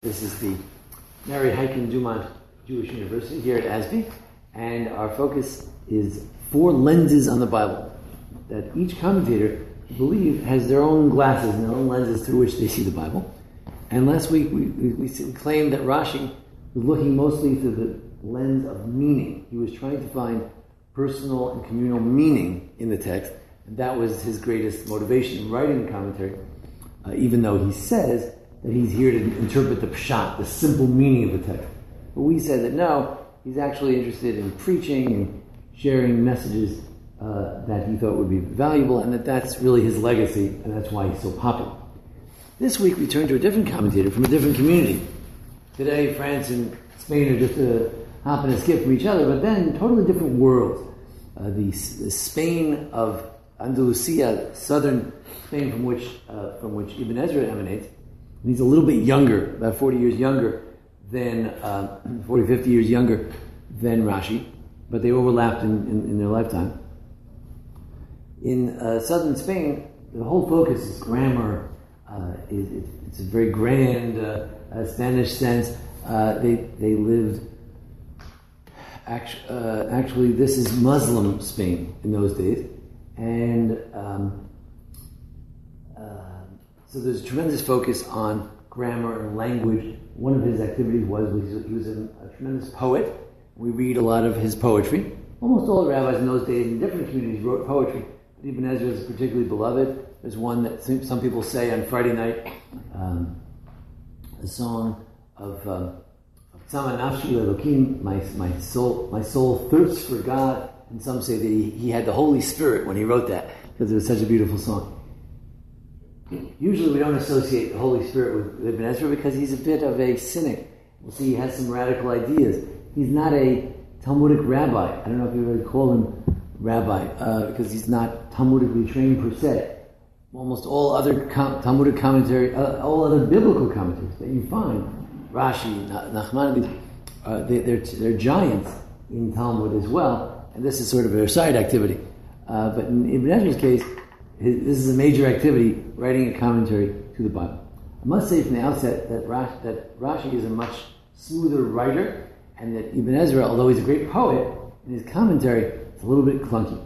This is the Mary Hytken Dumont Jewish University here at ASBE, and our focus is 4 lenses on the Bible that each commentator, I believe, has their own glasses and their own lenses through which they see the Bible. And last week we claimed that Rashi was looking mostly through the lens of meaning. He was trying to find personal and communal meaning in the text, and that was his greatest motivation in writing the commentary, even though he says that he's here to interpret the pshat, the simple meaning of the text. But we said that no, he's actually interested in preaching and sharing messages that he thought would be valuable, and that's really his legacy, and that's why he's so popular. This week we turn to a different commentator from a different community. Today, France and Spain are just a hop and a skip from each other, but then totally different worlds. The Spain of Andalusia, southern Spain from which Ibn Ezra emanates. And he's a little bit younger, about 40 years younger than, 40, 50 years younger than Rashi, but they overlapped in their lifetime. In southern Spain, the whole focus is grammar. It's a very grand Spanish sense. They lived, actually this is Muslim Spain in those days, and so there's a tremendous focus on grammar and language. One of his activities was he was a tremendous poet. We read a lot of his poetry. Almost all the rabbis in those days in different communities wrote poetry. But Ibn Ezra is particularly beloved. There's one that some people say on Friday night, the song of Tzama Nafshi Elokim, my soul thirsts for God. And some say that he had the Holy Spirit when he wrote that, because it was such a beautiful song. Usually we don't associate the Holy Spirit with Ibn Ezra because he's a bit of a cynic. We'll see he has some radical ideas. He's not a Talmudic rabbi. I don't know if you really call him rabbi because he's not Talmudically trained per se. Almost all other Talmudic commentary, all other biblical commentaries that you find, Rashi, Nachmanides, they're giants in Talmud as well, and this is sort of their side activity. But in Ibn Ezra's case, this is a major activity, writing a commentary to the Bible. I must say from the outset that Rashi is a much smoother writer, and that Ibn Ezra, although he's a great poet, in his commentary, it's a little bit clunky.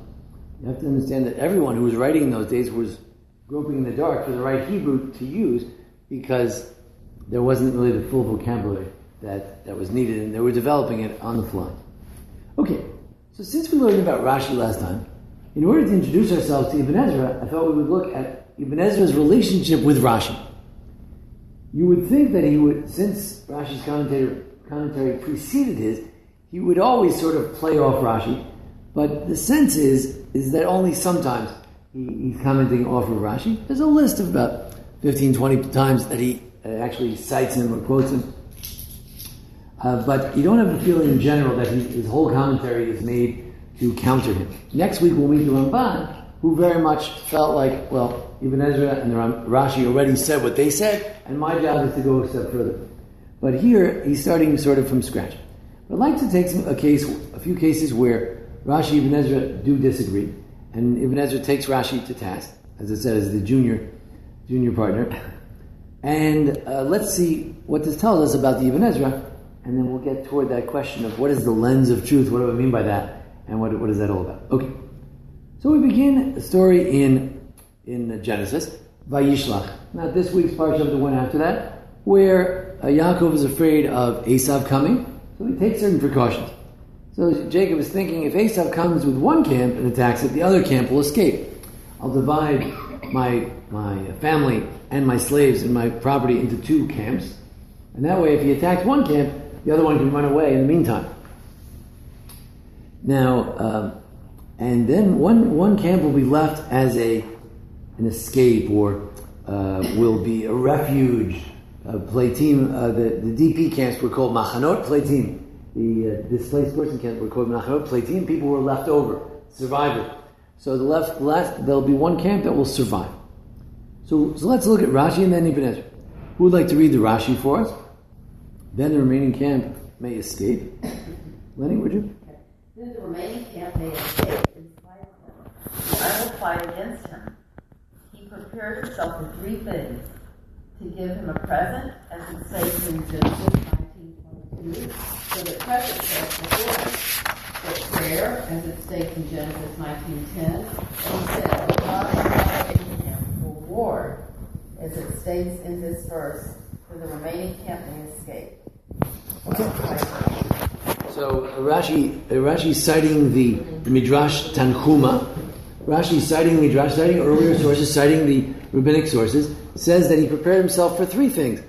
You have to understand that everyone who was writing in those days was groping in the dark for the right Hebrew to use, because there wasn't really the full vocabulary that was needed, and they were developing it on the fly. Okay, so since we learned about Rashi last time, in order to introduce ourselves to Ibn Ezra, I thought we would look at Ibn Ezra's relationship with Rashi. You would think that he would, since Rashi's commentary preceded his, he would always sort of play off Rashi, but the sense is that only sometimes he's commenting off of Rashi. There's a list of about 15, 20 times that he actually cites him or quotes him. But you don't have the feeling in general that his whole commentary is made to counter him. Next week we'll meet the Ramban, who very much felt like, well, Ibn Ezra and the Rashi already said what they said, and my job is to go a step further. But here, he's starting sort of from scratch. But I'd like to take a few cases where Rashi and Ibn Ezra do disagree, and Ibn Ezra takes Rashi to task, as I said, as the junior partner. And let's see what this tells us about the Ibn Ezra, and then we'll get toward that question of what is the lens of truth, what do I mean by that? And what is that all about? Okay. So we begin the story in Genesis, Vayishlach. Now this week's parsha, the one after that, where Yaakov is afraid of Esav coming, so he takes certain precautions. So Jacob is thinking, if Esav comes with one camp and attacks it, the other camp will escape. I'll divide my family and my slaves and my property into 2 camps, and that way if he attacks one camp, the other one can run away in the meantime. Now, and then one camp will be left as an escape, or will be a refuge. Pleitim, the DP camps were called Machanot Pleitim. The displaced person camps were called Machanot Pleitim. People were left over, survivors. So there'll be one camp that will survive. So let's look at Rashi and then Ibn Ezra. Who would like to read the Rashi for us? Then the remaining camp may escape. Lenny, would you? Then the remaining camp may escape in spite of him. I will fight against him. He prepared himself for 3 things: to give him a present, as it states in Genesis 19:22. So the present says before but prayer, as it states in Genesis 19:10. And he said, God allowed Abraham reward, as it states in this verse, for the remaining camp may escape. Okay. So Rashi citing the Midrash Tanchuma. Rashi citing the Midrash, citing earlier sources, citing the rabbinic sources, says that he prepared himself for three things.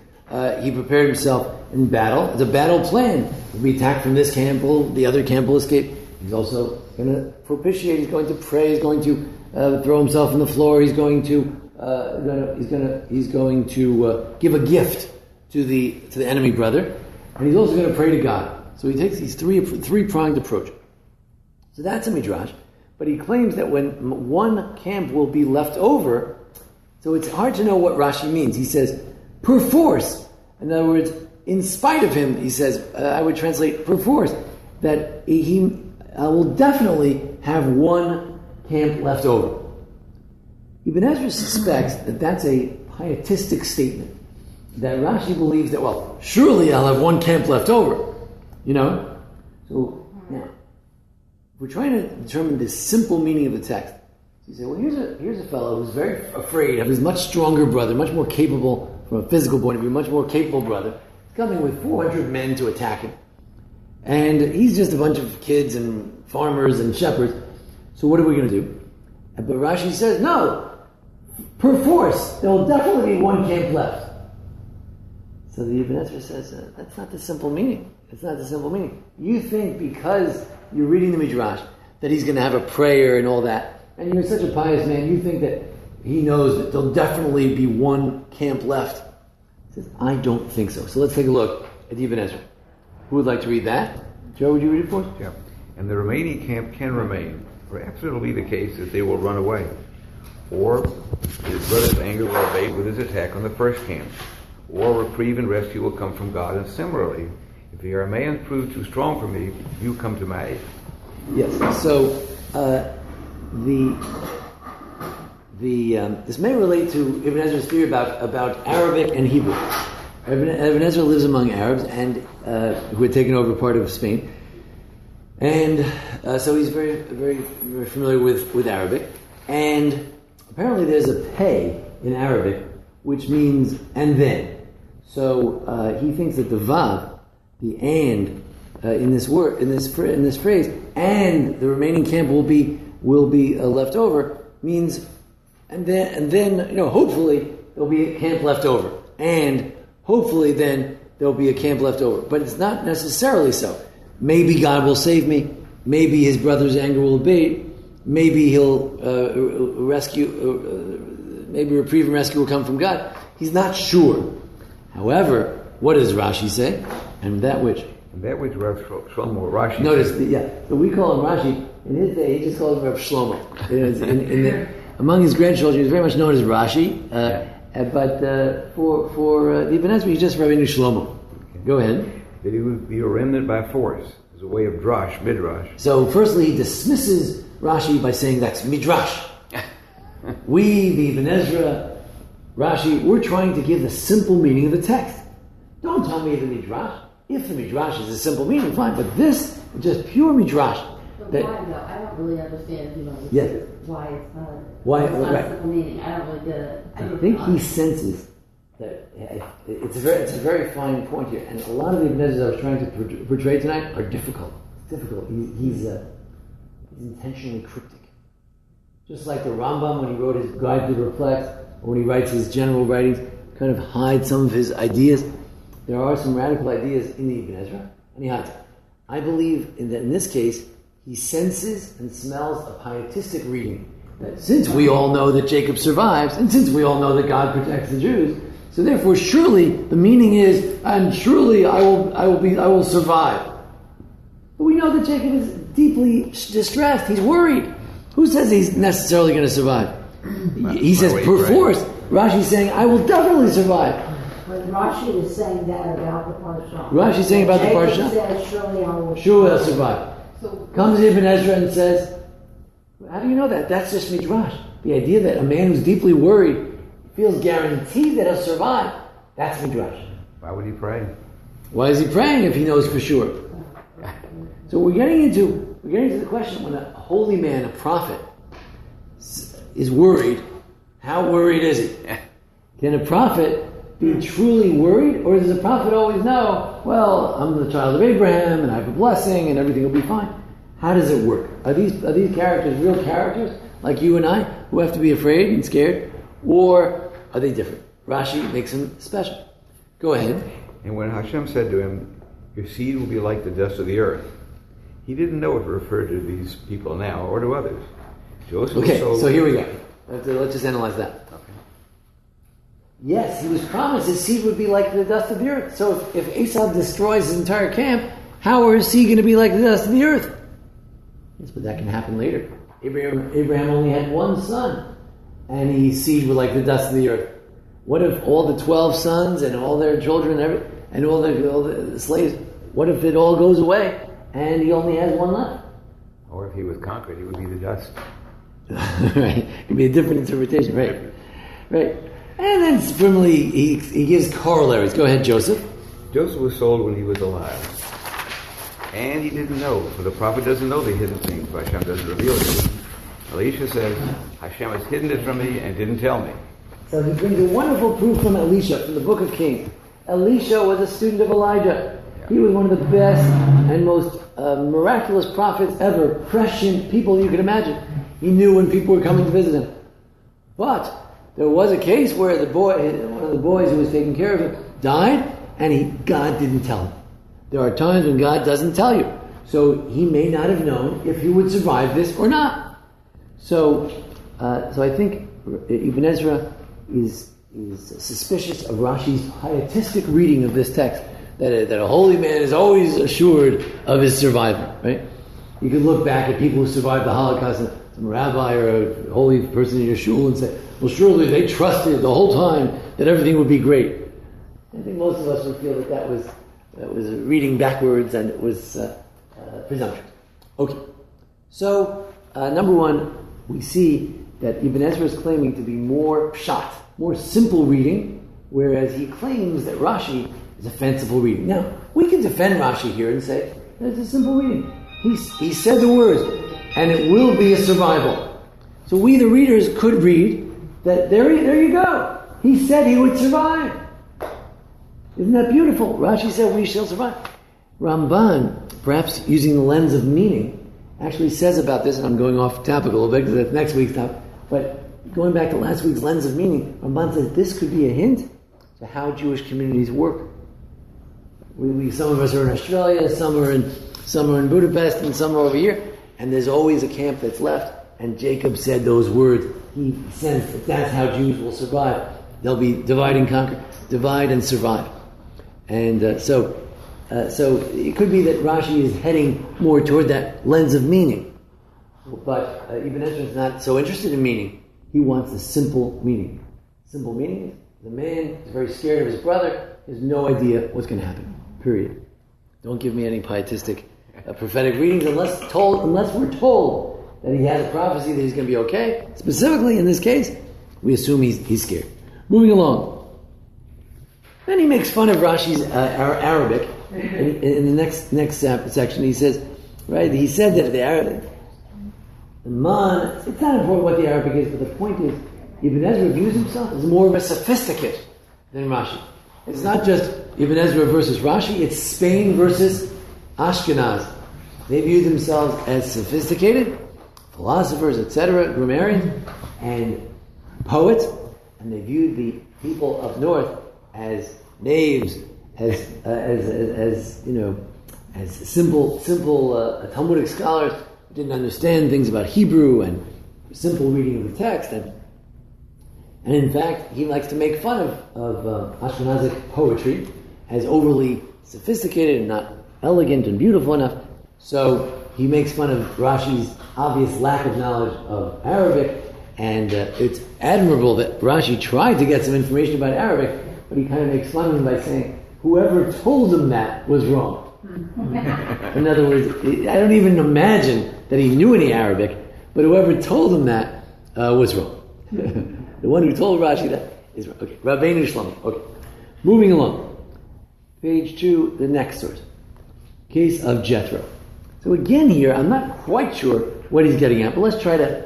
He prepared himself in battle. It's a battle plan. He'll be attacked from this camp, the other camp will escape. He's also going to propitiate. He's going to pray. He's going to throw himself on the floor. He's going to give a gift to the enemy brother, and he's also going to pray to God. So he takes these three-pronged approach. So that's a midrash. But he claims that when one camp will be left over, so it's hard to know what Rashi means. He says, per force. In other words, in spite of him, he says, I would translate per force, that he will definitely have one camp left over. Ibn Ezra suspects that that's a pietistic statement. That Rashi believes that, well, surely I'll have one camp left over. You know? So, now, we're trying to determine the simple meaning of the text. So you say, well, here's a fellow who's very afraid of his much stronger brother, much more capable, from a physical point of view, much more capable brother. He's coming with 400 men to attack him. And he's just a bunch of kids and farmers and shepherds. So what are we going to do? But Rashi says, no, per force, there will definitely be one camp left. So the Ibn Ezra says, that's not the simple meaning. It's not the simple meaning. You think because you're reading the Midrash that he's going to have a prayer and all that, and you're such a pious man, you think that he knows that there'll definitely be one camp left. He says, I don't think so. So let's take a look at Ibn Ezra. Who would like to read that? Joe, would you read it for us? Yeah. And the remaining camp can remain. Perhaps it'll be the case that they will run away. Or his brother's anger will abate with his attack on the first camp. Or reprieve and rescue will come from God. And similarly, if the Arameans prove too strong for me, you come to my aid. Yes. So this may relate to Ibn Ezra's theory about Arabic and Hebrew. Ibn Ezra lives among Arabs and who had taken over part of Spain, and so he's very, very, very familiar with Arabic. And apparently, there's a pay in Arabic which means and then. So he thinks that the vav, the and, in this word, in this phrase, and the remaining camp will be left over, means and then hopefully there'll be a camp left over, and hopefully then there'll be a camp left over. But it's not necessarily so. Maybe God will save me. Maybe his brother's anger will abate. Maybe he'll maybe reprieve and rescue will come from God. He's not sure. However, what does Rashi say? And that which Rav Shlomo Rashi. Notice, so we call him Rashi. In his day, he just called him Rav Shlomo. Among his grandchildren, he was very much known as Rashi. But for the Ibn Ezra, he's just Rabbeinu Shlomo. Okay. Go ahead. That he would be a remnant by force, as a way of drash, midrash. So, firstly, he dismisses Rashi by saying that's midrash. We, the Ibn Ezra, Rashi, we're trying to give the simple meaning of the text. Don't tell me the midrash. If the midrash is a simple meaning, fine. But this is just pure midrash. But why though? I don't really understand. Why it's not. Why? It's not right. a simple meaning. I don't really get it. I think he senses that it's a very fine point here, and a lot of the Ibn Ezra I was trying to portray tonight are difficult. It's difficult. He's intentionally cryptic. Just like the Rambam, when he wrote his Guide to Reflect, or when he writes his general writings, kind of hides some of his ideas. There are some radical ideas in the Ibn Ezra, and he hides them. I believe that in this case, he senses and smells a pietistic reading. That since we all know that Jacob survives, and since we all know that God protects the Jews, so therefore surely the meaning is, and surely I will survive. But we know that Jacob is deeply distressed. He's worried. Who says he's necessarily going to survive? He says per force. Rashi's saying, I will definitely survive. But Rashi is saying that about the Parsha. Rashi's saying about the Parsha? Says, surely I'll survive. Comes Ibn Ezra and says, how do you know that? That's just midrash. The idea that a man who's deeply worried feels guaranteed that he'll survive. That's Midrash. Why would he pray? Why is he praying if he knows for sure? So we're getting into the question, when a holy man, a prophet, is worried, how worried is he? Can a prophet be truly worried, or does a prophet always know, well, I'm the child of Abraham and I have a blessing and everything will be fine? How does it work? Are these characters real characters like you and I who have to be afraid and scared, or are they different? Rashi makes them special. Go ahead. And when Hashem said to him, your seed will be like the dust of the earth, he didn't know it referred to these people now or to others. Joseph Okay, so here we go. Let's just analyze that. Okay. Yes, he was promised his seed would be like the dust of the earth. So if Esau destroys his entire camp, how is he going to be like the dust of the earth? Yes, but that can happen later. Abraham only had one son, and his seed were like the dust of the earth. What if all the 12 sons and all their children and all the slaves, what if it all goes away and he only has one left? Or if he was conquered, he would be the dust. Right. It could be a different interpretation, right? Right. And then similarly, he gives corollaries. Go ahead, Joseph. Joseph was sold when he was alive. And he didn't know, for the prophet doesn't know the hidden things, but Hashem doesn't reveal it to him. Elisha says, Hashem has hidden it from me and didn't tell me. So he brings a wonderful proof from Elisha, from the book of Kings. Elisha was a student of Elijah. He was one of the best and most miraculous prophets ever, prescient people you could imagine. He knew when people were coming to visit him. But there was a case where one of the boys who was taking care of him died, and God didn't tell him. There are times when God doesn't tell you. So he may not have known if he would survive this or not. So I think Ibn Ezra is suspicious of Rashi's pietistic reading of this text, that a holy man is always assured of his survival, right? You can look back at people who survived the Holocaust, and some rabbi or a holy person in your shul, and say, well, surely they trusted the whole time that everything would be great. I think most of us would feel that was reading backwards, and it was presumption. Okay, so number one, we see that Ibn Ezra is claiming to be more pshat, more simple reading, whereas he claims that Rashi is a fanciful reading. Now, we can defend Rashi here and say that it's a simple reading. He said the words, and it will be a survival. So we, the readers, could read that there you go. He said he would survive. Isn't that beautiful? Rashi said we shall survive. Ramban, perhaps using the lens of meaning, actually says about this, and I'm going off topic a little bit because that's next week's topic, but going back to last week's lens of meaning, Ramban says this could be a hint to how Jewish communities work. Some of us are in Australia, some are in Budapest, and some are over here, and there's always a camp that's left, and Jacob said those words. He sensed that that's how Jews will survive. They'll be divide and conquer, divide and survive. And so it could be that Rashi is heading more toward that lens of meaning. But Ibn Ezra is not so interested in meaning. He wants a simple meaning. Simple meaning is the man is very scared of his brother. He has no idea what's going to happen. Period. Don't give me any pietistic prophetic readings unless we're told that he has a prophecy that he's going to be okay. Specifically in this case, we assume he's scared. Moving along. Then he makes fun of Rashi's Arabic. In the next section, he says, right? He said that the Arabic, the man. It's not important what the Arabic is, but the point is, Ibn Ezra views himself as more of a sophisticate than Rashi. It's not just Ibn Ezra versus Rashi; it's Spain versus Ashkenaz. They view themselves as sophisticated philosophers, etc., grammarians, and poets, and they view the people up north as knaves, as simple Talmudic scholars who didn't understand things about Hebrew and simple reading of the text, and in fact he likes to make fun of Ashkenazic poetry as overly sophisticated and not elegant and beautiful enough. So he makes fun of Rashi's obvious lack of knowledge of Arabic, and it's admirable that Rashi tried to get some information about Arabic, but he kind of makes fun of him by saying, whoever told him that was wrong. In other words, I don't even imagine that he knew any Arabic, but whoever told him that was wrong. The one who told Rashi that is wrong. Okay, Rabbeinu Shlomo. Okay. Moving along. Page 2, the next source. Case of Jethro. So again here, I'm not quite sure what he's getting at, but let's try to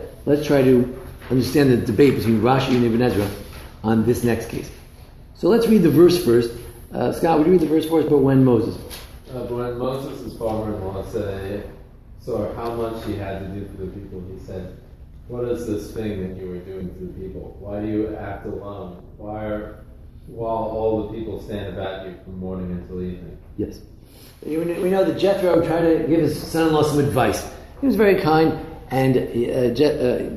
understand the debate between Rashi and Ibn Ezra on this next case. So let's read the verse first. Scott, would you read the verse first, but when Moses? But when Moses' father-in-law saw how much he had to do for the people, he said, "What is this thing that you are doing to the people? Why do you act alone? While all the people stand about you from morning until evening?" Yes. We know that Jethro tried to give his son-in-law some advice. He was very kind, and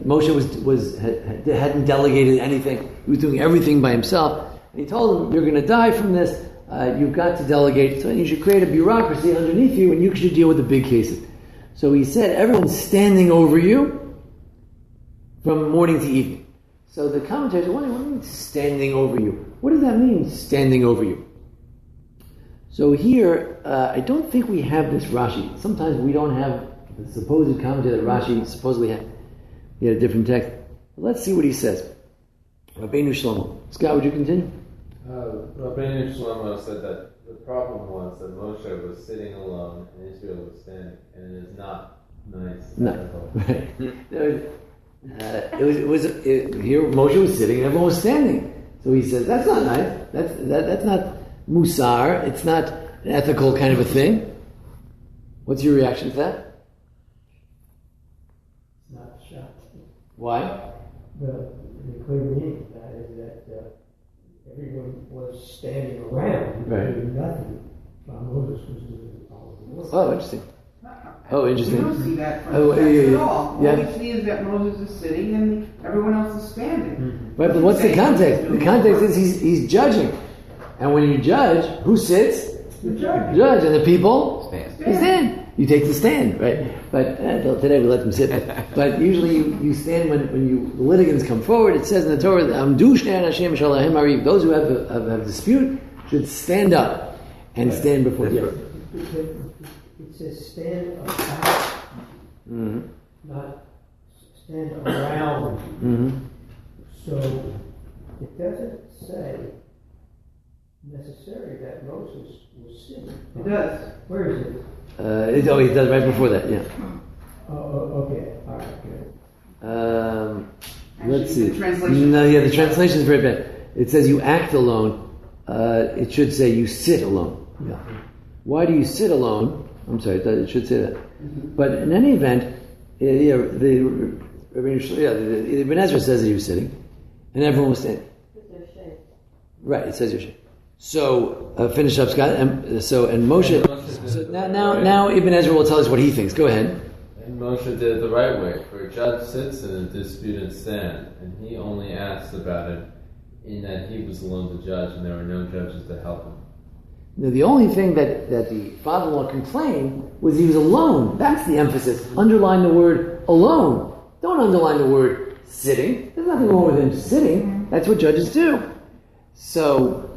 Moshe hadn't delegated anything. He was doing everything by himself. And he told him, "You're going to die from this. You've got to delegate. So you should create a bureaucracy underneath you, and you should deal with the big cases." So he said, "Everyone's standing over you from morning to evening." So the commentators are wondering, what do you mean standing over you? What does that mean, standing over you? So here, I don't think we have this Rashi. Sometimes we don't have the supposed commentary that Rashi supposedly had. He had a different text. But let's see what he says. Rabbeinu Shlomo. Scott, would you continue? Rabbeinu Shlomo said that the problem was that Moshe was sitting alone and Israel was standing, and it is not nice. No, right. Here Moshe was sitting and everyone was standing. So he says, that's not nice. That's not musar. It's not an ethical kind of a thing. What's your reaction to that? It's not shocking. Why? The clear meaning of that is that everyone was standing around doing nothing while Moses was doing all of the work. Oh, interesting. Oh, interesting. You don't see that from Oh, the text yeah. at all. Yeah. All you see is that Moses is sitting and everyone else is standing. Mm-hmm. Right, but what's the context? The context is he's judging. And when you judge, who sits? The judge. Judge. And the people? Stand. They stand. You take the stand, right? But today we let them sit. But usually you stand when the litigants come forward. It says in the Torah, those who have dispute should stand up and stand before you. It says stand about, not stand around. Mm-hmm. So it doesn't say necessarily that Moses was sitting. It does. Where is it? It does right before that, yeah. Oh, okay. All right, good. Let's see. The translation. No, yeah, the translation is very bad. It says you act alone. It should say you sit alone. Yeah. Why do you sit alone? I'm sorry, it should say that. Mm-hmm. But in any event, the Ibn Ezra says that he was sitting, and everyone was standing. Right, it says your shade. So finish up, Scott. And Moshe. So now Ibn Ezra will tell us what he thinks. Go ahead. And Moshe did it the right way, for a judge sits in a disputed stand, and he only asked about it in that he was alone to judge, and there were no judges to help him. Now, the only thing that the father-in-law complained was he was alone. That's the emphasis. Underline the word alone. Don't underline the word sitting. There's nothing wrong with him sitting. That's what judges do. So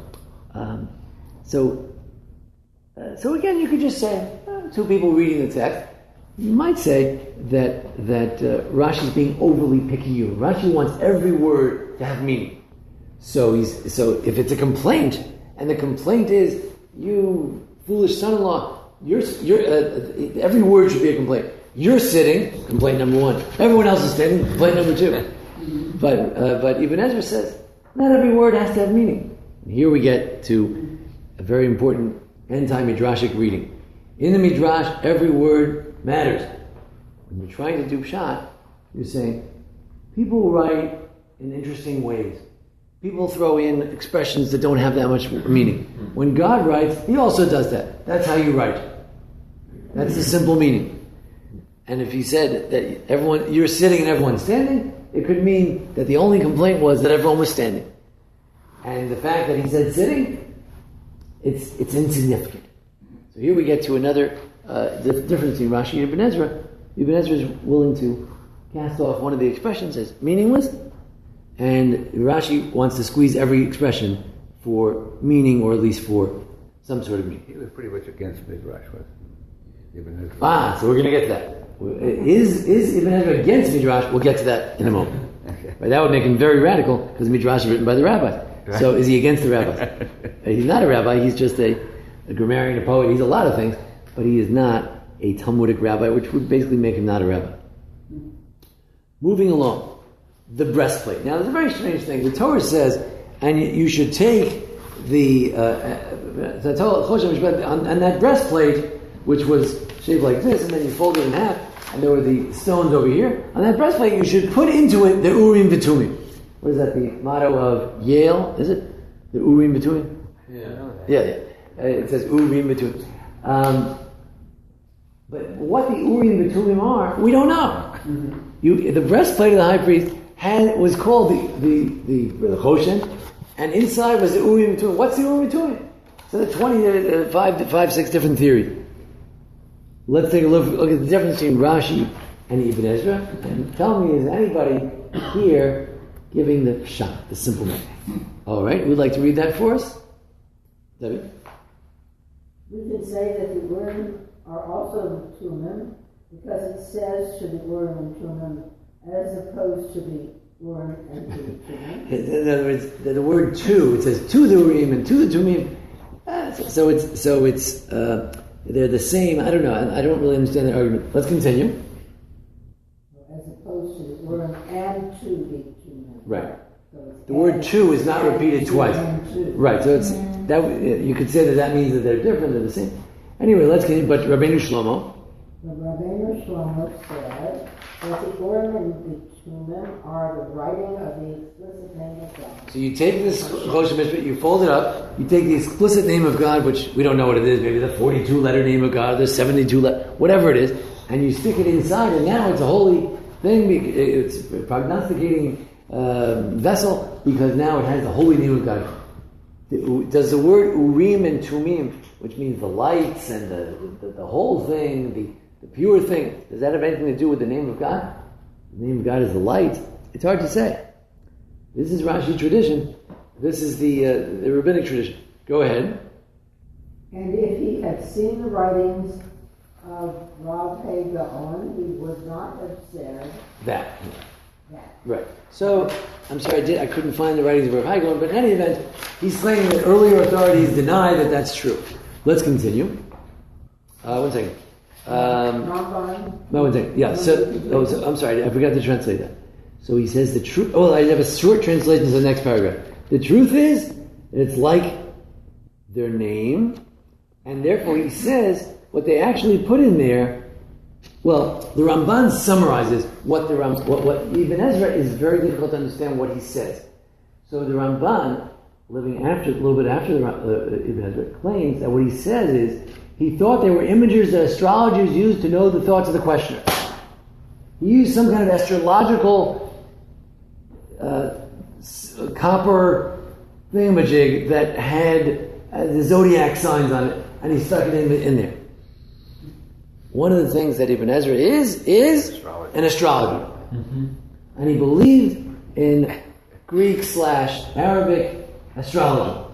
again, you could just say, two people reading the text. You might say that Rashi's being overly picky. Rashi wants every word to have meaning. So if it's a complaint, and the complaint is, you foolish son-in-law, every word should be a complaint. You're sitting, complaint number one. Everyone else is standing, complaint number two. But Ibn Ezra says, not every word has to have meaning. And here we get to a very important anti-midrashic reading. In the midrash, every word matters. When you're trying to do pshat, you're saying, people write in interesting ways. People throw in expressions that don't have that much meaning. When God writes, He also does that. That's how you write. That's the simple meaning. And if He said that you're sitting and everyone's standing, it could mean that the only complaint was that everyone was standing. And the fact that He said sitting, it's insignificant. So here we get to another difference between Rashi and Ibn Ezra. Ibn Ezra is willing to cast off one of the expressions as meaningless, and Rashi wants to squeeze every expression for meaning, or at least for some sort of meaning. He was pretty much against Midrash, was Ibn Ezra. So we're going to get to that. Is Ibn Ezra against Midrash? We'll get to that in a moment. Okay. But that would make him very radical, because Midrash is written by the rabbis. So is he against the rabbis? He's not a rabbi. He's just a grammarian, a poet. He's a lot of things, but he is not a Talmudic rabbi, which would basically make him not a rabbi. Moving along, the breastplate. Now, there's a very strange thing. The Torah says, and you should take and that breastplate, which was shaped like this, and then you fold it in half, and there were the stones over here. On that breastplate, you should put into it the Urim V'Tumim. What is that? The motto of Yale? Is it the Urim V'Tumim? Yeah. It says Urim V'Tumim. But what the Urim V'Tumim are, we don't know. The breastplate of the high priest was called the Choshen, and inside was the Urim V'Tumim. What's the Urim V'Tumim? So the 5, 6 different theories. Let's take a look at the difference between Rashi and Ibn Ezra, and tell me, is anybody here giving the pshat, the simple meaning? All right, we'd like to read that for us. Debbie? We can say that the Urim are also the Tumim, because it says to the Urim and Tumim as opposed to the Urim and to the Tumim. In other words, the word "to" it says to the Urim and to the Tumim. So it's they're the same. I don't know. I don't really understand the argument. Let's continue. As opposed to the Urim and to the Tumim. Right. So the word "to" is not repeated twice. Right. So it's that you could say that means that they're different. They're the same. Anyway, let's continue. But Rabbeinu Shlomo. Rabbeinu Shlomo said that the Urim and the Tumim are the writing of the explicit name of God. So you take this Choshen Mishpat, you fold it up, you take the explicit name of God, which we don't know what it is, maybe the 42-letter name of God, the 72-letter, whatever it is, and you stick it inside, and now it's a holy thing, it's a prognosticating vessel, because now it has the holy name of God. Does the word Urim and Tumim, which means the lights and the whole thing, the pure thing, does that have anything to do with the name of God? The name of God is the light. It's hard to say. This is Rashi tradition. This is the rabbinic tradition. Go ahead. And if he had seen the writings of Rabbi Gaon, he would not have said that. Right. So, I'm sorry, I couldn't find the writings of Rabbi Gaon, but in any event, he's claiming that earlier authorities deny that that's true. Let's continue. One second. One second. Yeah, so I'm sorry, I forgot to translate that. So he says the truth. Oh, I have a short translation to the next paragraph. The truth is that it's like their name, and therefore he says what they actually put in there. Well, the Ramban summarizes what Ibn Ezra is very difficult to understand what he says. So the Ramban, living a little bit after Ibn Ezra, claims that what he says is he thought they were images that astrologers used to know the thoughts of the questioner. He used some kind of astrological copper thingamajig that had the zodiac signs on it, and he stuck it in there. One of the things that Ibn Ezra is an astrologer. Mm-hmm. And he believed in Greek/Arabic astrology.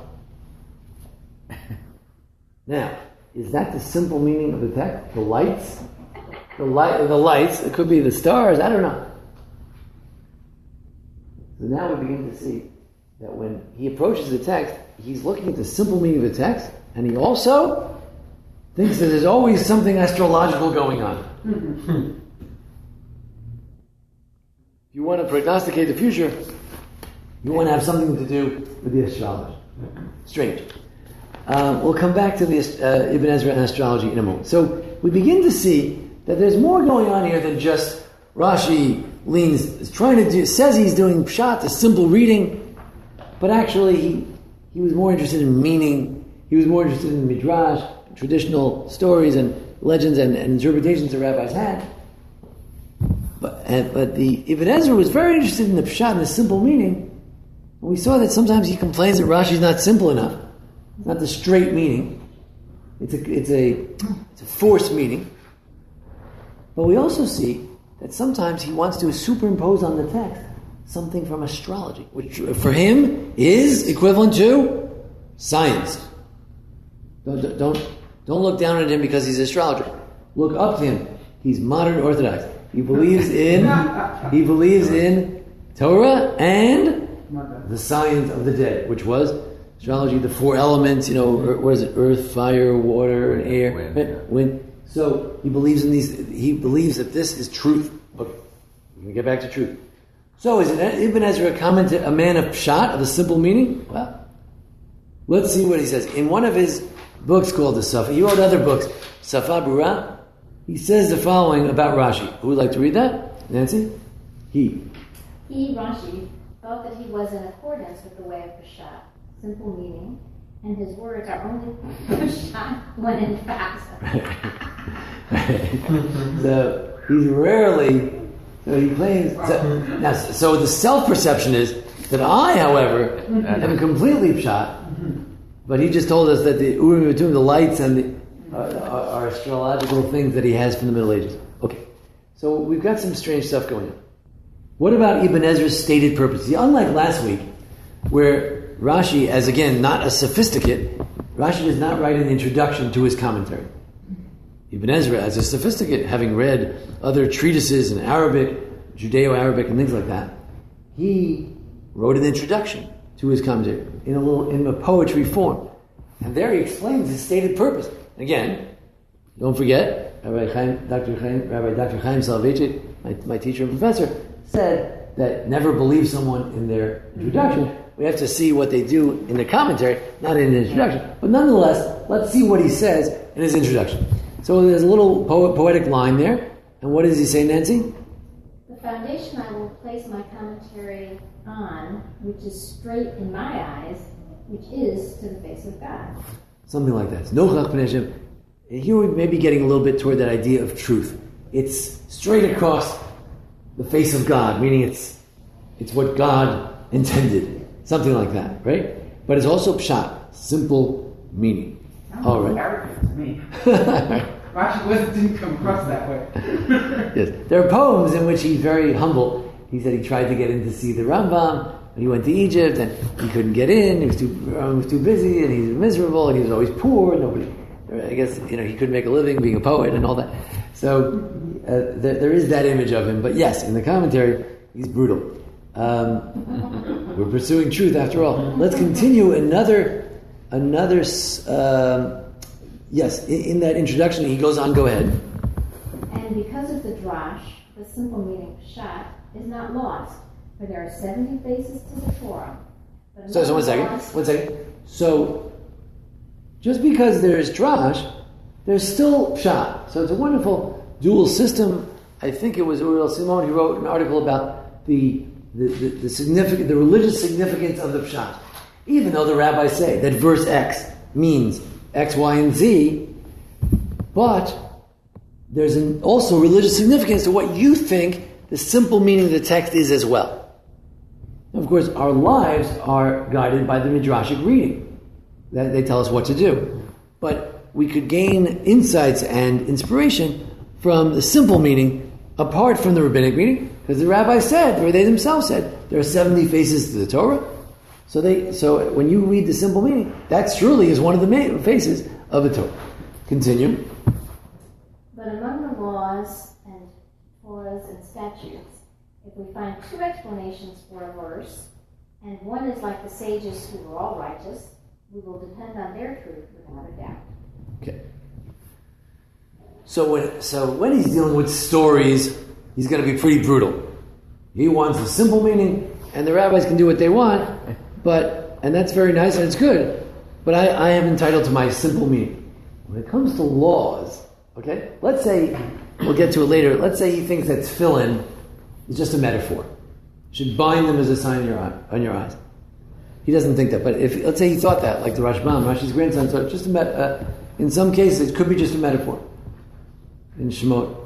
Now, is that the simple meaning of the text? The lights? The lights, it could be the stars, I don't know. So now we begin to see that when he approaches the text, he's looking at the simple meaning of the text, and he also thinks that there's always something astrological going on. If you want to prognosticate the future, you want to have something to do with the astrology. Strange. We'll come back to the Ibn Ezra and astrology in a moment. So we begin to see that there's more going on here than just Rashi says he's doing pshat, a simple reading, but actually he was more interested in meaning. He was more interested in midrash, traditional stories and legends and interpretations the rabbis had. But the Ibn Ezra was very interested in the pshat and the simple meaning. And we saw that sometimes he complains that Rashi's not simple enough. It's not the straight meaning. It's a forced meaning. But we also see that sometimes he wants to superimpose on the text something from astrology, which for him is equivalent to science. Don't look down at him because he's an astrologer. Look up to him. He's modern Orthodox. He believes in Torah and the science of the day, which was astrology, the four elements, what is it? Earth, fire, water, and air, wind. So he believes in these. He believes that this is truth. Okay, we're going to get back to truth. So is Ibn Ezra a man of pshat, of the simple meaning? Well, let's see what he says. In one of his books called the Safa, he wrote other books, Safa Bura, he says the following about Rashi. Who would like to read that? Nancy? He, Rashi, felt that he was in accordance with the way of Peshat, simple meaning, and his words are only Peshat when in fact. So he's rarely, so he claims, so the self-perception is that I, however, am completely Peshat, but he just told us that the Urim V'Tumim, the lights and the are astrological things that he has from the Middle Ages. Okay, so we've got some strange stuff going on. What about Ibn Ezra's stated purpose? See, unlike last week, where Rashi, as again, not a sophisticate, Rashi does not write an introduction to his commentary. Ibn Ezra, as a sophisticate, having read other treatises in Arabic, Judeo-Arabic, and things like that, he wrote an introduction to his commentary in a poetry form. And there he explains his stated purpose. Again, don't forget, Rabbi Dr. Chaim Soloveitchik, my teacher and professor, said that never believe someone in their introduction. We have to see what they do in the commentary, not in the introduction. But nonetheless, let's see what he says in his introduction. So there's a little poetic line there. And what does he say, Nancy? The foundation I will place my commentary on, which is straight in my eyes, which is to the face of God. Something like that. Here we may be getting a little bit toward that idea of truth. It's straight across the face of God, meaning it's what God intended. Something like that, right? But it's also pshat, simple meaning. All right. Arrogant to me. Rashi didn't come across that way. Yes. There are poems in which he's very humble. He said he tried to get in to see the Rambam. He went to Egypt and he couldn't get in. He was too busy and he's miserable and he was always poor. I guess he couldn't make a living being a poet and all that. So there is that image of him. But yes, in the commentary, he's brutal. We're pursuing truth after all. Let's continue another. Yes, in that introduction, he goes on. Go ahead. And because of the drash, the simple meaning pshat is not lost. For there are 70 faces to the Torah. So 1 second. So, just because there is drash, there's still pshat. So it's a wonderful dual system. I think it was Uriel Simon who wrote an article about the religious significance of the pshat. Even though the rabbis say that verse X means X, Y, and Z, but there's also religious significance to what you think the simple meaning of the text is as well. Of course, our lives are guided by the midrashic reading. That they tell us what to do. But we could gain insights and inspiration from the simple meaning apart from the rabbinic meaning, because the rabbis said, or they themselves said, there are 70 faces to the Torah. So when you read the simple meaning, that surely is one of the main faces of the Torah. Continue. But among the laws and Torahs and statutes, if we find two explanations for a verse, and one is like the sages who were all righteous, we will depend on their truth without a doubt. Okay. So when he's dealing with stories, he's going to be pretty brutal. He wants a simple meaning, and the rabbis can do what they want, and that's very nice and it's good. But I am entitled to my simple meaning. When it comes to laws, okay, let's say, we'll get to it later, let's say he thinks that tefillin is just a metaphor. You should bind them as a sign on your eyes. He doesn't think that, but let's say he thought that, like the Rashbam, Rashi's grandson, thought just in some cases it could be just a metaphor in Shemot.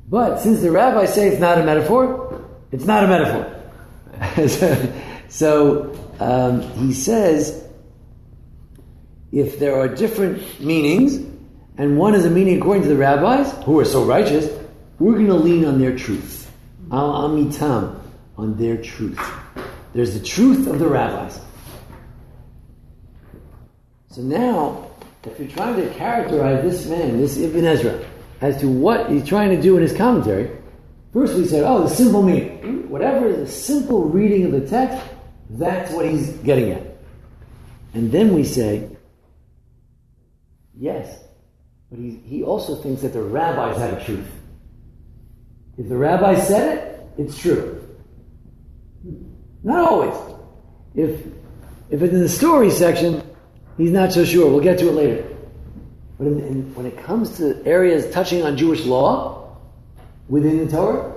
But since the rabbis say it's not a metaphor, it's not a metaphor. So he says, if there are different meanings, and one is a meaning according to the rabbis, who are so righteous, we're going to lean on their truth. Al amitam, on their truth. There's the truth of the rabbis. So now, if you're trying to characterize this man, this Ibn Ezra, as to what he's trying to do in his commentary, First we said, the simple meaning. Whatever is the simple reading of the text, that's what he's getting at. And then we say, yes, but he also thinks that the rabbis have a truth. If the rabbi said it, it's true. Not always. If it's in the story section, he's not so sure. We'll get to it later. But when it comes to areas touching on Jewish law within the Torah,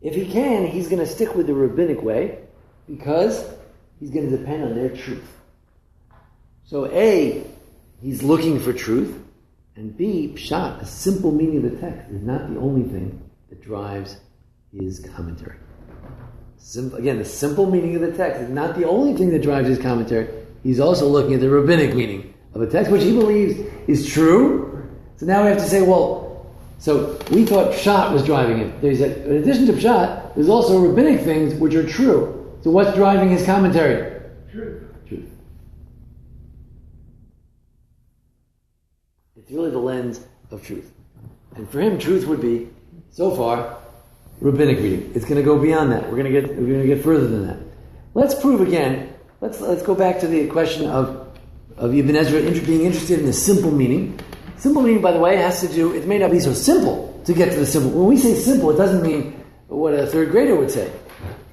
if he can, he's going to stick with the rabbinic way because he's going to depend on their truth. So A, he's looking for truth, and B, pshat, a simple meaning of the text, is not the only thing that drives his commentary. Again, the simple meaning of the text is not the only thing that drives his commentary. He's also looking at the rabbinic meaning of a text, which he believes is true. So now we have to say, so we thought pshat was driving him. He said, in addition to pshat, there's also rabbinic things which are true. So what's driving his commentary? Truth. It's really the lens of truth. And for him, truth would be, so far, rabbinic reading. It's going to go beyond that. We're going to get further than that. Let's prove again. Let's go back to the question of Ibn Ezra being interested in the simple meaning. Simple meaning, by the way, has to do. It may not be so simple to get to the simple. When we say simple, it doesn't mean what a third grader would say.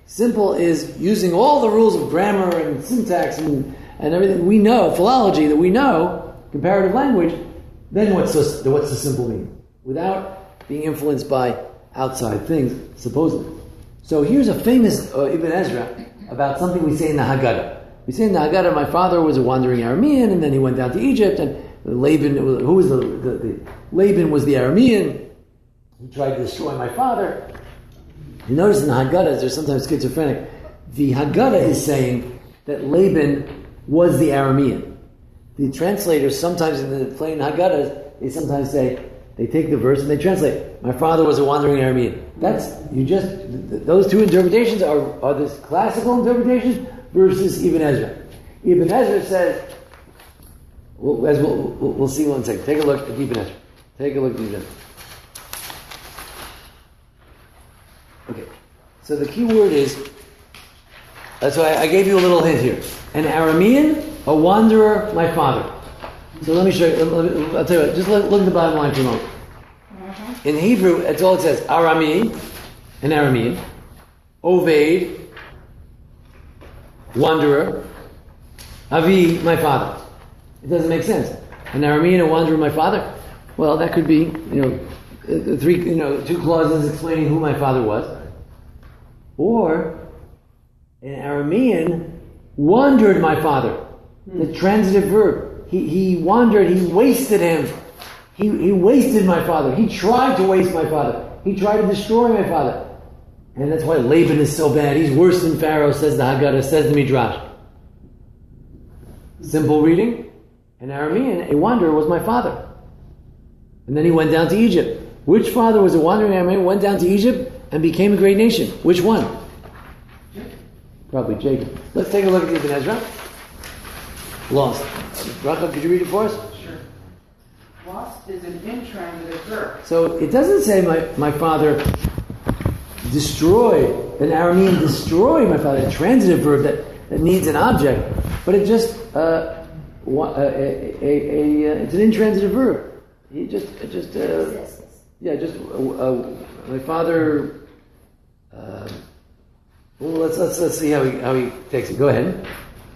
Simple is using all the rules of grammar and syntax and everything we know, philology that we know, comparative language. Then what's the simple meaning? Without being influenced by outside things, supposedly. So here's a famous Ibn Ezra about something we say in the Haggadah. We say in the Haggadah, my father was a wandering Aramean, and then he went down to Egypt, and Laban, who was Laban was the Aramean. He tried to destroy my father. You notice in the Haggadah, they're sometimes schizophrenic. The Haggadah is saying that Laban was the Aramean. The translators sometimes in the plain Haggadahs, they sometimes say, they take the verse and they translate, my father was a wandering Aramean. Those two interpretations are this classical interpretations versus Ibn Ezra. Ibn Ezra says, we'll see one second. Take a look at Ibn Ezra. Take a look at Ibn Ezra. Okay, so the key word is, so I gave you a little hint here. An Aramean, a wanderer, my father. So let me show you, I'll tell you what, just look at the bottom line for a moment. In Hebrew, that's all it says. Arami, an Aramean. Oved, wanderer. Avi, my father. It doesn't make sense. An Aramean, a wanderer, my father. Well, that could be, two clauses explaining who my father was. Or, an Aramean wandered my father. The transitive verb. He wandered, he wasted him. He wasted my father. He tried to waste my father. He tried to destroy my father. And that's why Laban is so bad. He's worse than Pharaoh, says the Haggadah, says the Midrash. Simple reading. An Aramean, a wanderer, was my father. And then he went down to Egypt. Which father was a wandering Aramean, went down to Egypt, and became a great nation? Which one? Probably Jacob. Let's take a look at Ibn Ezra. Lost. Rachel, could you read it for us? Sure. Lost is an intransitive verb. So it doesn't say my father destroyed, an Aramean destroyed my father, a transitive verb that needs an object, but it just it's an intransitive verb. My father. Let's see how he takes it. Go ahead.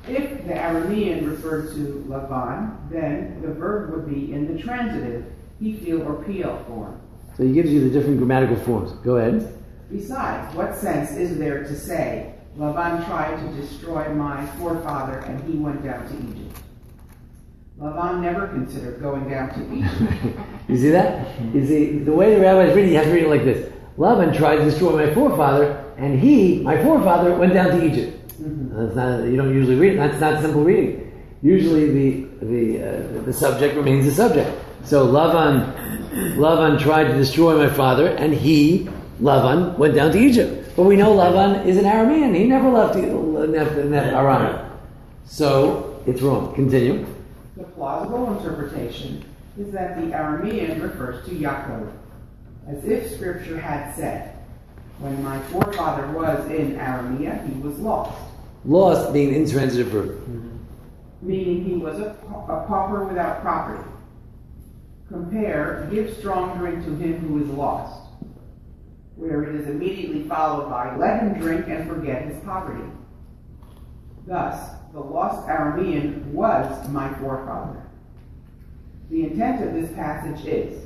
If the Aramean referred to Laban, then the verb would be in the transitive, he, feel, or peel form. So he gives you the different grammatical forms. Go ahead. Besides, what sense is there to say, Laban tried to destroy my forefather and he went down to Egypt? Laban never considered going down to Egypt. You see that? You see, the way the rabbis read it, you have to read it like this. Laban tried to destroy my forefather, and my forefather, went down to Egypt. Mm-hmm. You don't usually read it. That's not simple reading. Usually the subject remains the subject. So Laban tried to destroy my father, and Laban, went down to Egypt. But we know Laban is an Aramean. He never left Aram. So it's wrong. Continue. The plausible interpretation is that the Aramean refers to Yaakov. as if Scripture had said, when my forefather was in Aramea, he was lost. Lost being an intransitive verb. Meaning he was a pauper without property. Compare, give strong drink to him who is lost, where it is immediately followed by, let him drink and forget his poverty. Thus, the lost Aramean was my forefather. The intent of this passage is,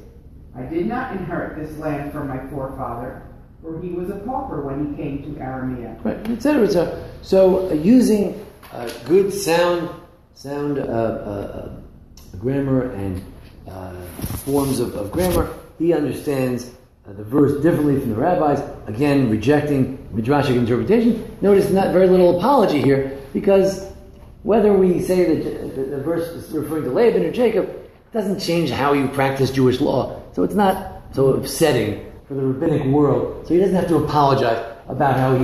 I did not inherit this land from my forefather, for he was a pauper when he came to Aramea. Right, etc. So using good sound grammar and forms of grammar, he understands the verse differently from the rabbis. Again, rejecting midrashic interpretation. Notice not very little apology here, because whether we say that the verse is referring to Laban or Jacob doesn't change how you practice Jewish law. So it's not so upsetting for the rabbinic world. So he doesn't have to apologize about how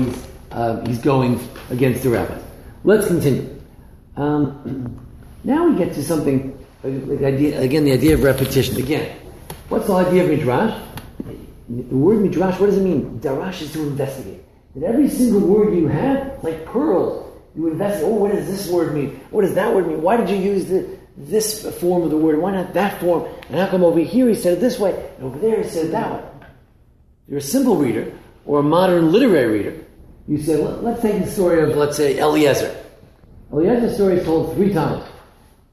he's going against the rabbis. Let's continue. Now we get to something, the idea of repetition. Again, what's the idea of midrash? The word midrash, what does it mean? Darash is to investigate. That every single word you have, like pearls, you investigate. Oh, what does this word mean? What does that word mean? Why did you use this form of the word? Why not that form? And how come over here he said it this way, and over there he said it that way? If you're a simple reader, or a modern literary reader, you say, let's take the story of, let's say, Eliezer. Eliezer's story is told 3 times.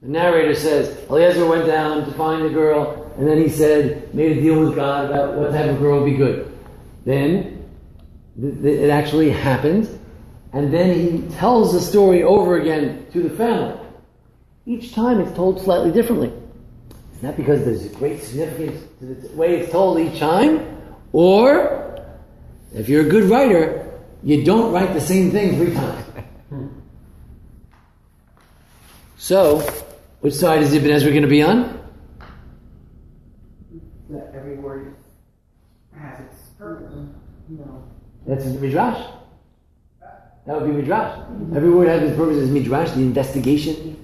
The narrator says, Eliezer went down to find a girl, and then he said, made a deal with God about what type of girl would be good. Then, it actually happened, and then he tells the story over again to the family. Each time it's told slightly differently. It's not because there's a great significance to the way it's told each time, or, if you're a good writer, you don't write the same thing 3 times. So, which side is Ibn Ezra going to be on? That every word has its purpose. No. That's midrash. That would be midrash. Every word has its purpose as midrash, the investigation.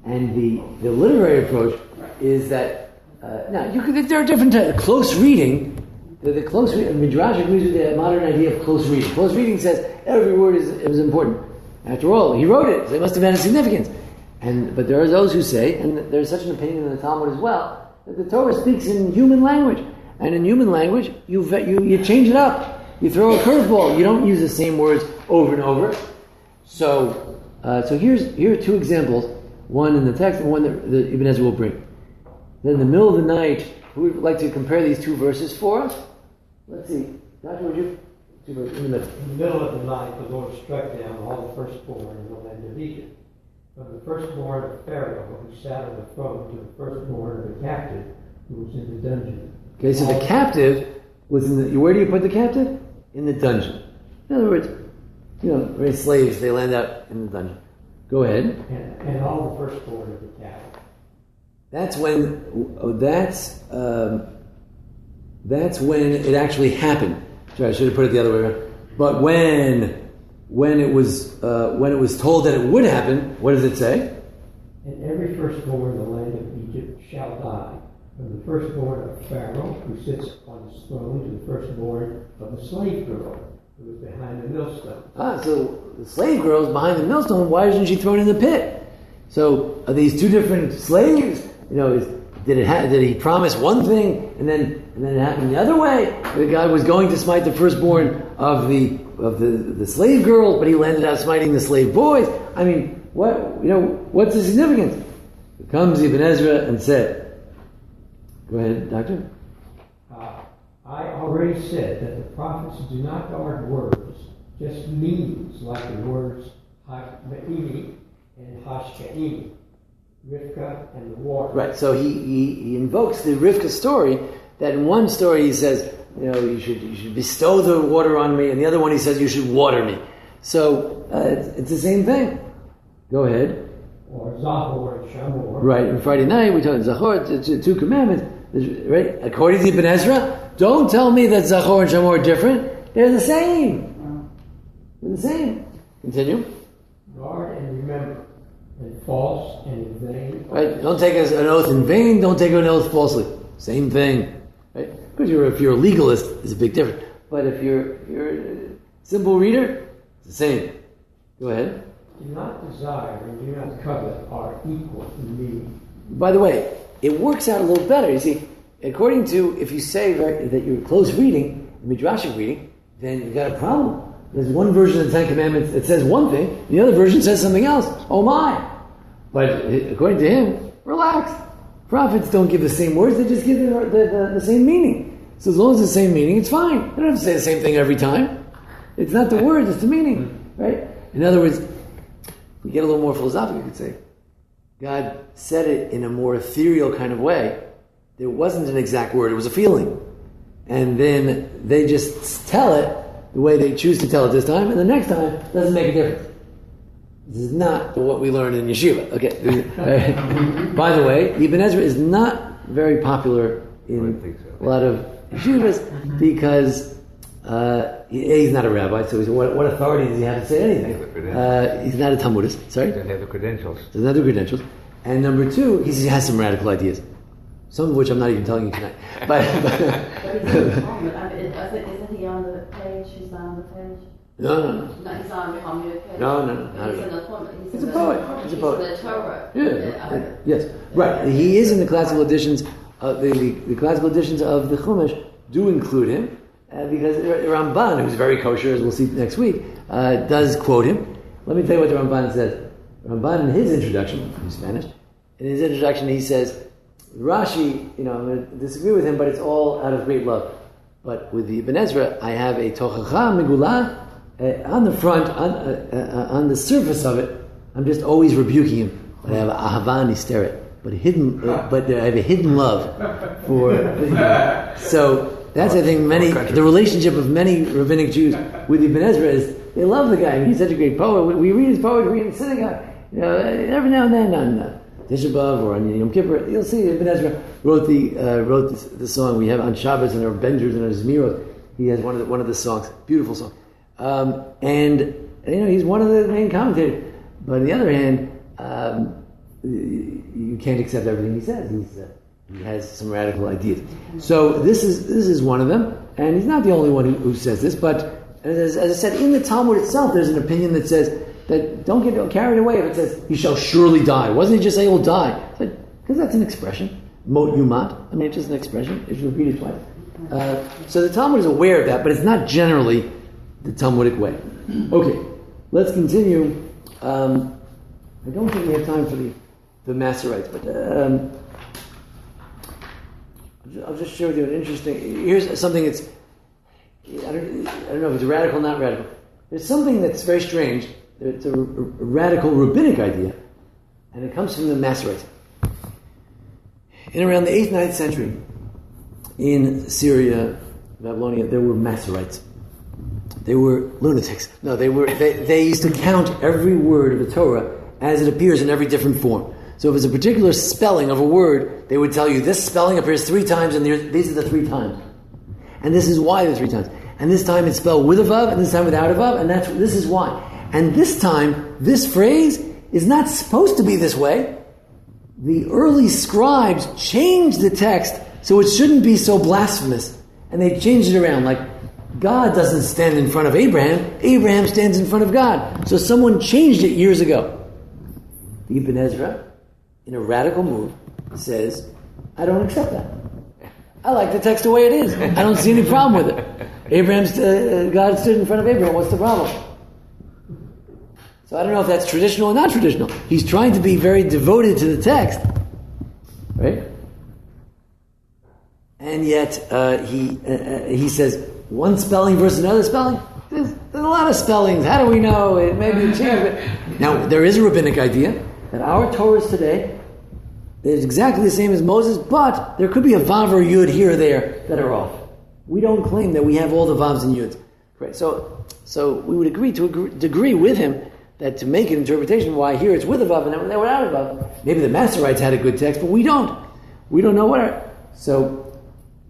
And the literary approach is that, there are different types. Close reading, the close reading, midrash agrees with the modern idea of close reading. Close reading says every word is important. After all, he wrote it, so it must have had a significance. But there are those who say, and there's such an opinion in the Talmud as well, that the Torah speaks in human language. And in human language, you change it up. You throw a curveball. You don't use the same words over and over. So here are 2 examples. One in the text and one that Ibn Ezra will bring. Then in the middle of the night, who would like to compare these 2 verses for us? Let's see. Doctor, would you? 2 verses in the middle. In the middle of the night, the Lord struck down all the firstborn in the land of Egypt. From the firstborn of Pharaoh, who sat on the throne, to the firstborn of the captive, who was in the dungeon. Okay, so the captive was in the... Where do you put the captive? In the dungeon. In other words, very slaves, they land out in the dungeon. Go ahead. And all the firstborn of the cattle. That's when it actually happened. Sorry, I should have put it the other way around. But when it was told that it would happen, what does it say? And every firstborn in the land of Egypt shall die, from the firstborn of Pharaoh, who sits on his throne, to the firstborn of the slave girl, who is behind the millstone. So the slave girl is behind the millstone. Why isn't she thrown in the pit? So are these 2 different slaves? Did he promise one thing and then it happened the other way? The guy was going to smite the firstborn of the slave girl, but he landed out smiting the slave boys. I mean, what's the significance? Comes Ibn Ezra and said, go ahead, Doctor. I already said that the prophets do not guard words, just meanings like the words Hashmeini and Hashkaini, Rivka and the water. Right, so he invokes the Rivka story, that in one story he says, you should bestow the water on me, and the other one he says you should water me. So it's the same thing. Go ahead. Or Zachor and Shamor. Right, and Friday night we talked Zachor, it's 2 commandments. Right? According to Ibn Ezra, don't tell me that Zachor and Shamor are different. They're the same. They're the same. Continue. Guard and remember, and false and in vain. Right? Don't take an oath in vain. Don't take an oath falsely. Same thing. Right? course, if you're a legalist, it's a big difference. But if you're a simple reader, it's the same. Go ahead. Do not desire and do not covet are equal in meaning. By the way, it works out a little better. You see, according to, if you say that you're close reading, Midrashic reading, then you've got a problem. There's one version of the Ten Commandments that says one thing, the other version says something else. Oh my! But according to him, relax. Prophets don't give the same words, they just give the same meaning. So as long as it's the same meaning, it's fine. They don't have to say the same thing every time. It's not the words, it's the meaning. Right? In other words, we get a little more philosophical, you could say. God said it in a more ethereal kind of way. There wasn't an exact word, it was a feeling. And then they just tell it the way they choose to tell it this time, and the next time doesn't make a difference. This is not what we learned in yeshiva. Okay. By the way, Ibn Ezra is not very popular in a lot of yeshivas because he's not a rabbi, so what authority does he have to say anything? He's not a Talmudist. Sorry? He doesn't have the credentials. Doesn't have the credentials. And number two, he has some radical ideas. Some of which I'm not even telling you tonight. But isn't he on the page? He's not on the page? No, He's on the page. No, not at all. He's a poet. He's a poet. He's the Torah. Yeah. Yes. Right. He is in the classical editions. The classical editions of the Chumash do include him because Ramban, who's very kosher, as we'll see next week, does quote him. Let me tell you what the Ramban says. Ramban, in his introduction, from Spanish, he says, Rashi, I'm going to disagree with him, but it's all out of great love. But with the Ibn Ezra, I have a tochacha megula on the front, on the surface of it. I'm just always rebuking him, but I have ahava nisteret, but I have a hidden love for. So that's I think the relationship of many rabbinic Jews with Ibn Ezra is they love the guy. I mean, he's such a great poet. We read his poetry in the synagogue. Every now and then on Tisha B'Av or on Yom Kippur, you'll see Ibn Ezra wrote the song we have on Shabbos and our Benders and our Zmirot. He has one of the songs, beautiful song, and he's one of the main commentators. But on the other hand, you can't accept everything he says. He has some radical ideas. So this is one of them, and he's not the only one who says this. But as I said, in the Talmud itself, there's an opinion that says that don't get carried away if it says he shall surely die. Wasn't he just say he will die? Because that's an expression. Mot yumat. I mean, it's just an expression. It's repeated twice. So the Talmud is aware of that, but it's not generally the Talmudic way. Okay, let's continue. I don't think we have time for the Masoretes, but I'll just share with you an interesting. Here's something that's I don't know if it's radical or not radical. There's something that's very strange. It's a radical rabbinic idea, and it comes from the Masoretes. In around the 8th, 9th century, in Syria, Babylonia, there were Masoretes. They were lunatics. No, they used to count every word of the Torah as it appears in every different form. So if it's a particular spelling of a word, they would tell you this spelling appears 3 times, and these are the 3 times. And this is why the 3 times. And this time it's spelled with a vav, and this time without a vav, and this is why. And this time, this phrase is not supposed to be this way. The early scribes changed the text so it shouldn't be so blasphemous. And they changed it around, like God doesn't stand in front of Abraham, Abraham stands in front of God. So someone changed it years ago. Ibn Ezra, in a radical move, says, I don't accept that. I like the text the way it is. I don't see any problem with it. God stood in front of Abraham. What's the problem? So I don't know if that's traditional or not traditional. He's trying to be very devoted to the text, right? And yet he says one spelling versus another spelling. There's a lot of spellings. How do we know? It may be changed. Now there is a rabbinic idea that our Torahs today is exactly the same as Moses, but there could be a vav or a yud here or there that are off. We don't claim that we have all the vavs and yuds. Right? So we would agree to a degree with him that to make an interpretation why here it's with a vav and there without a vav. Maybe the Masoretes had a good text, but we don't. We don't know what. So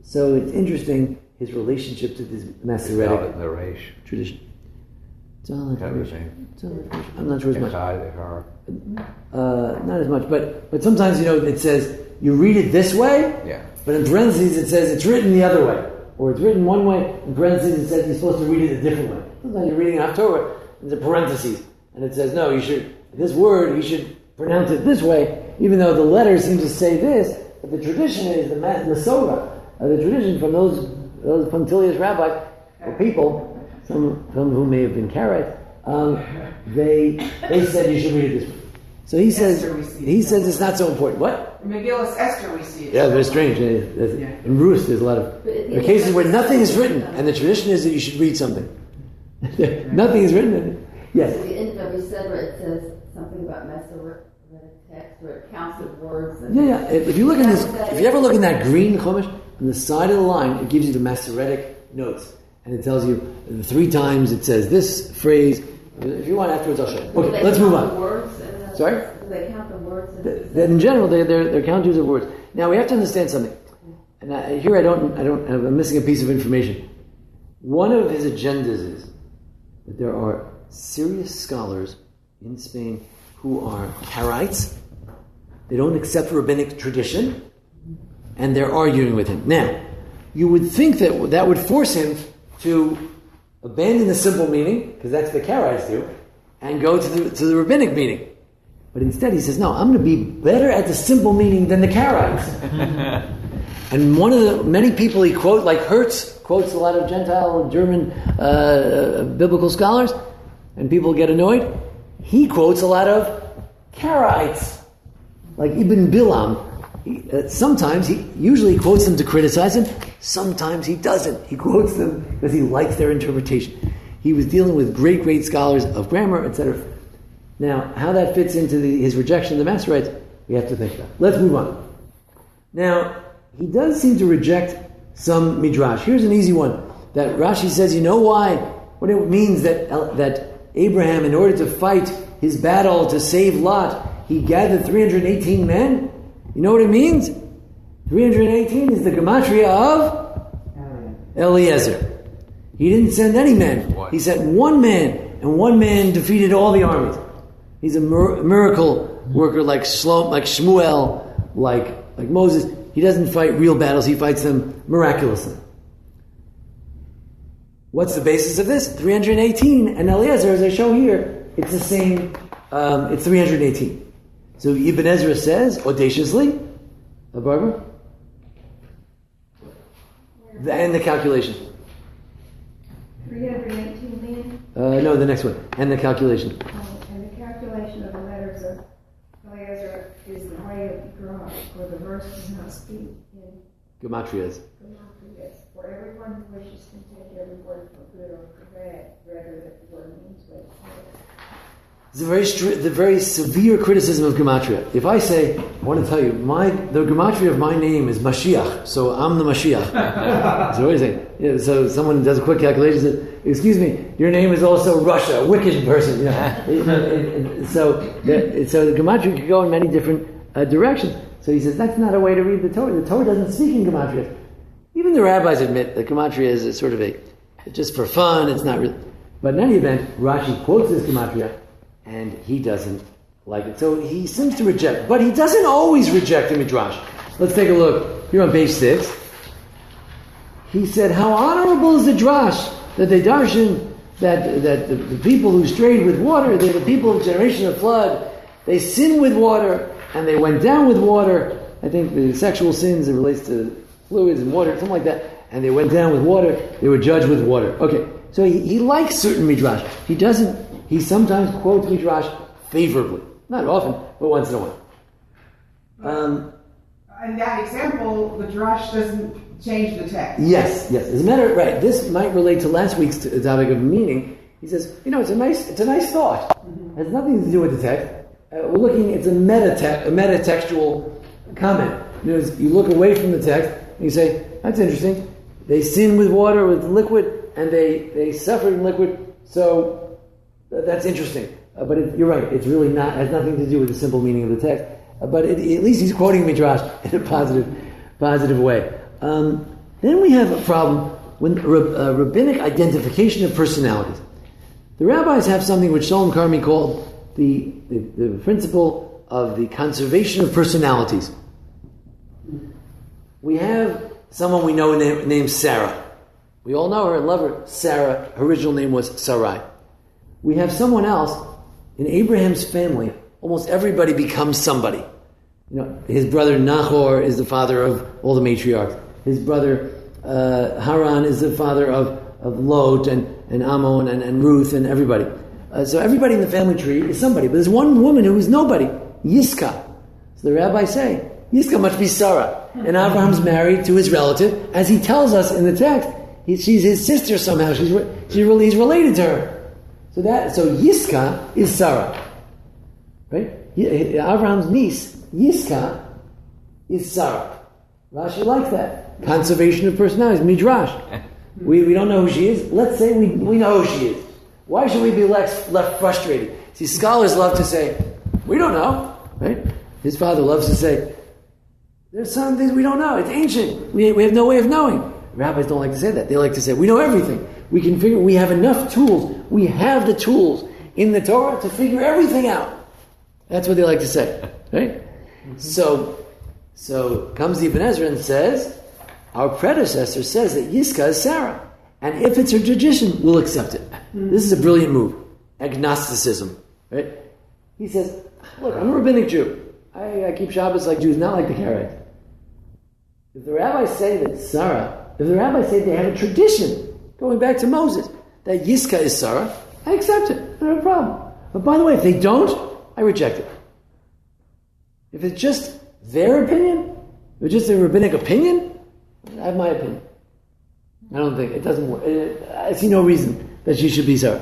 it's interesting his relationship to this Masoretic tradition. I'm not sure as much. Not as much, but sometimes it says you read it this way, Yeah. but in parentheses it says it's written the other way. Or it's written one way, in parentheses it says you're supposed to read it a different way. Sometimes you're reading Haftorah, there's a parentheses, and it says, no, this word, you should pronounce it this way, even though the letter seems to say this, but the tradition is, the Masorah, the tradition from those punctilious rabbis, or people, some who may have been Karaites, they said you should read it this way. So he says it's not so important. What? In Megillus Esther we see it. Yeah, very strange. In Rus, there's a lot of there are cases where nothing is written, and the tradition is that you should read something. Nothing is written. Yes. At the end of Rabbi Sedra, it says something about Masorah text, where it counts the words. Yeah. If you look in this, if you ever look in that green chumash, on the side of the line, it gives you the Masoretic notes, and it tells you 3 times it says this phrase. If you want afterwards, I'll show you. Okay, let's move on. Sorry? Do they count the words? In general, they're counters of words. Now we have to understand something. And I'm missing a piece of information. One of his agendas is that there are serious scholars in Spain who are Karaites. They don't accept rabbinic tradition, and they're arguing with him. Now, you would think that would force him to abandon the simple meaning, because that's what the Karaites do, and go to the rabbinic meaning. But instead he says, no, I'm going to be better at the simple meaning than the Karaites. And one of the many people he quotes, like Hertz quotes a lot of Gentile, German biblical scholars, and people get annoyed. He quotes a lot of Karaites, like Ibn Bilam. Sometimes he usually quotes them to criticize him. Sometimes he doesn't. He quotes them because he likes their interpretation. He was dealing with great scholars of grammar, etc. Now, how that fits into his rejection of the Masoretes, we have to think about. Let's move on. Now, he does seem to reject some midrash. Here's an easy one. That Rashi says, you know why? What it means that Abraham, in order to fight his battle to save Lot, he gathered 318 men? You know what it means? 318 is the gematria of Eliezer. He didn't send any men. He sent one man, and one man defeated all the armies. He's a miracle worker like Shmuel, like Moses. He doesn't fight real battles, he fights them miraculously. What's the basis of this? 318, and Eliezer, as I show here, it's the same, it's 318. So Ibn Ezra says, audaciously, Barbara? And the calculation. 318 men? No, the next one. And the calculation. And the calculation of the letters of Eliezer is the way of grammar, for the verse does not speak in Gematrias. Gematrias. For everyone who wishes can take every word for good or for bad, rather that the word means what it says. It's a very severe criticism of Gematria. If I say, I want to tell you, the Gematria of my name is Mashiach, so I'm the Mashiach. So what do you say? Yeah, so someone does a quick calculation and says, excuse me, your name is also Russia, a wicked person. You know? So the Gematria could go in many different directions. So he says, that's not a way to read the Torah. The Torah doesn't speak in Gematria. Even the rabbis admit that Gematria is a sort of just for fun, it's not really. But in any event, Rashi quotes this Gematria, and he doesn't like it. So he seems to reject, but he doesn't always reject the Midrash. Let's take a look here on page 6. He said, how honorable is the drash that they darshan, that the people who strayed with water, they're the people of the generation of flood, they sin with water, and they went down with water. I think the sexual sins, it relates to fluids and water, something like that, and they went down with water, they were judged with water. Okay, so he likes certain Midrash. He sometimes quotes Midrash favorably. Not often, but once in a while. In that example, the drash doesn't change the text. Yes. As a matter of right, this might relate to last week's topic of meaning. He says, it's a nice thought. It has nothing to do with the text. We're looking, it's a metatextual comment. You look away from the text, and you say, that's interesting. They sin with water, with liquid, and they suffered in liquid, so that's interesting. But you're right, it's really has nothing to do with the simple meaning of the text. But at least he's quoting Midrash in a positive way. Then we have a problem with rabbinic identification of personalities. The rabbis have something which Shalom Karmi called the principle of the conservation of personalities. We have someone we know named Sarah. We all know her and love her. Sarah, her original name was Sarai. We have someone else in Abraham's family. Almost everybody becomes somebody. His brother Nahor is the father of all the matriarchs. His brother Haran is the father of Lot and Ammon and Ruth and everybody. So everybody in the family tree is somebody. But there's one woman who is nobody, Yiska. So the rabbis say, Yiska must be Sarah. And Abraham's married to his relative. As he tells us in the text, she's his sister somehow. He's related to her. So Yiska is Sarah. Right? Abraham's niece, Yiska, is Sarah. Rashi likes that. Conservation of personalities, Midrash. We don't know who she is. Let's say we know who she is. Why should we be left frustrated? See, scholars love to say, we don't know. Right? His father loves to say, there's some things we don't know. It's ancient. We have no way of knowing. Rabbis don't like to say that. They like to say, we know everything. We can figure, we have enough tools. We have the tools in the Torah to figure everything out. That's what they like to say. Right? So comes the Ibn Ezra and says, our predecessor says that Yiska is Sarah. And if it's her tradition, we'll accept it. This is a brilliant move. Agnosticism. Right? He says, look, I'm a rabbinic Jew. I keep Shabbos like Jews, not like the Karaites. If the rabbis say that if the rabbis say they have a tradition, going back to Moses, that Yiska is Sarah, I accept it. I don't have a problem. But by the way, if they don't, I reject it. If it's just their opinion, if it's just a rabbinic opinion, I have my opinion. I don't think, it doesn't work. I see no reason that she should be Sarah.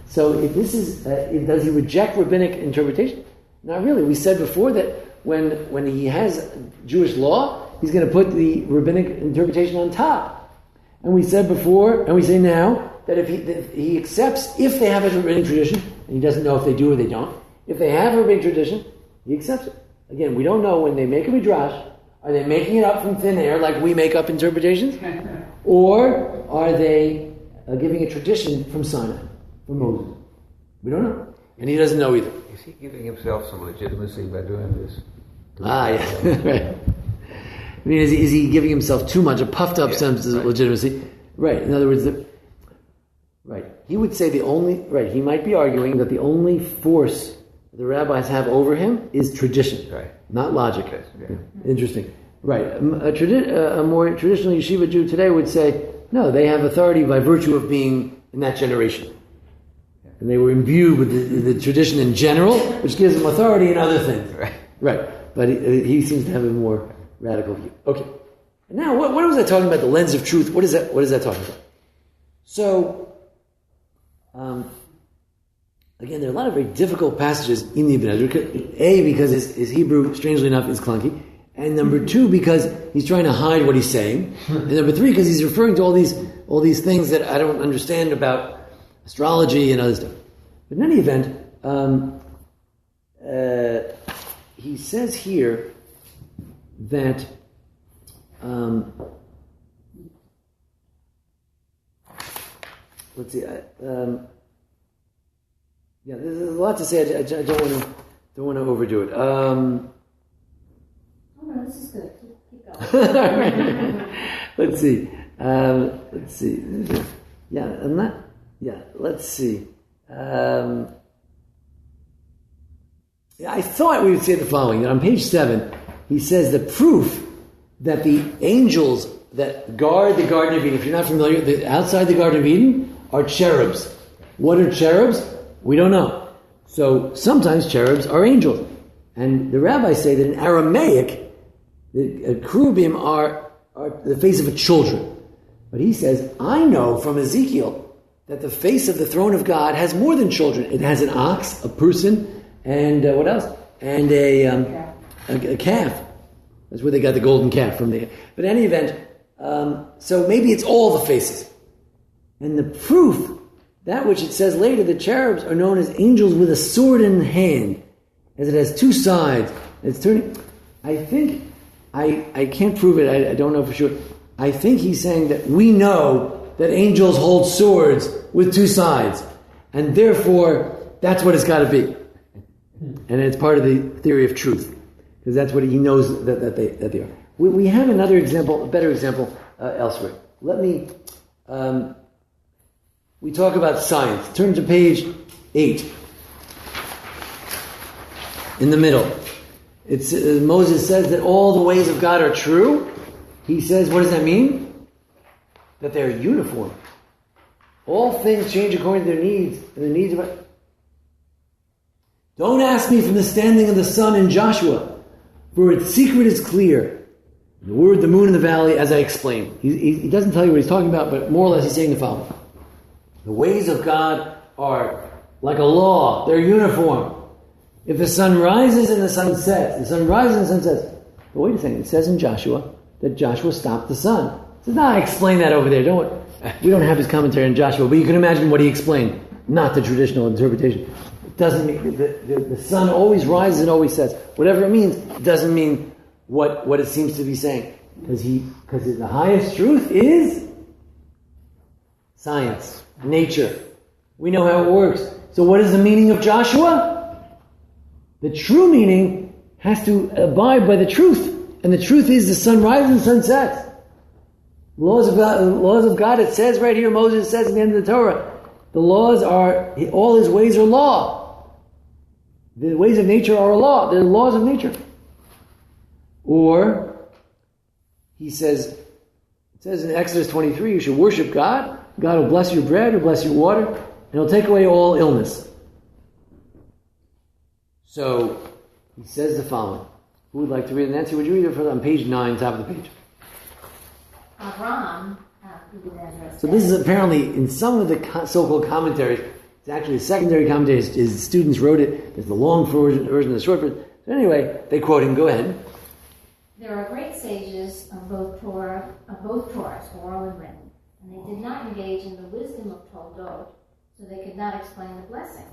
So if this is, does he reject rabbinic interpretation? Not really. We said before that when he has Jewish law, he's going to put the rabbinic interpretation on top. And we said before, and we say now, that if he accepts, if they have a rabbinic tradition, and he doesn't know if they do or they don't, if they have a rabbinic tradition, he accepts it. Again, we don't know when they make a midrash, are they making it up from thin air like we make up interpretations? Or are they giving a tradition from Sinai, from Moses? We don't know. And he doesn't know either. Is he giving himself some legitimacy by doing this? Yeah. Right. I mean, is he giving himself too much, a puffed up sense of legitimacy? Right. In other words, right. He would say he might be arguing that the only force the rabbis have over him is tradition, not logic. Yes, yeah. Interesting. Right. A more traditional yeshiva Jew today would say, no, they have authority by virtue of being in that generation. And they were imbued with the tradition in general, which gives them authority in other things. Right. But he seems to have a more radical view. Okay. And now, what was I talking about? The lens of truth. What is that talking about? So, again, there are a lot of very difficult passages in the Ibn Ezra. A, because his Hebrew, strangely enough, is clunky. And number two, because he's trying to hide what he's saying. And number three, because he's referring to all these things that I don't understand about astrology and other stuff. But in any event, he says here that let's see. There's a lot to say. I don't want to overdo it. No, this is good. Keep going. Let's see. Let's see. I thought we would say the following, that on page 7, he says the proof that the angels that guard the Garden of Eden, if you're not familiar, outside the Garden of Eden are cherubs. What are cherubs? We don't know. So sometimes cherubs are angels. And the rabbis say that in Aramaic, the cherubim are the face of a children. But he says, I know from Ezekiel that the face of the throne of God has more than children. It has an ox, a person, and what else? And a calf. That's where they got the golden calf from there. But in any event, so maybe it's all the faces. And the proof, that which it says later, the cherubs are known as angels with a sword in hand, as it has two sides. It's turning. I think, I can't prove it, I don't know for sure. I think he's saying that we know that angels hold swords with two sides, and therefore that's what it's got to be. And it's part of the theory of truth, because that's what he knows that they are. We have another example, a better example elsewhere. We talk about science. Turn to page 8. In the middle. Moses says that all the ways of God are true. He says, what does that mean? That they're uniform. All things change according to their needs, and the needs of... Don't ask me from the standing of the sun in Joshua, for its secret is clear. The word, the moon, and the valley, as I explained. He doesn't tell you what he's talking about, but more or less he's saying the following. The ways of God are like a law. They're uniform. If the sun rises and the sun sets, the sun rises and the sun sets. But wait a second, it says in Joshua that Joshua stopped the sun. He says, I explain that over there. We don't have his commentary on Joshua, but you can imagine what he explained, not the traditional interpretation. It doesn't mean the sun always rises and always sets. Whatever it means, it doesn't mean what it seems to be saying. Because the highest truth is science, nature. We know how it works. So what is the meaning of Joshua? The true meaning has to abide by the truth. And the truth is the sun rises and the sun sets. Laws of God, it says right here, Moses says at the end of the Torah, the laws are, all his ways are law. The ways of nature are a law. They're laws of nature. Or, it says in Exodus 23, you should worship God. God will bless your bread, will bless your water, and he'll take away all illness. So, he says the following. Who would like to read it? Nancy, would you read it on page 9, top of the page? Ibn Ezra. So this is apparently, in some of the so-called commentaries, it's actually a secondary commentary. His students wrote it. There's the long version and the short version. So anyway, they quote him. Go ahead. There are great sages of both Torahs, oral and written, and they did not engage in the wisdom of Toldot, so they could not explain the blessings.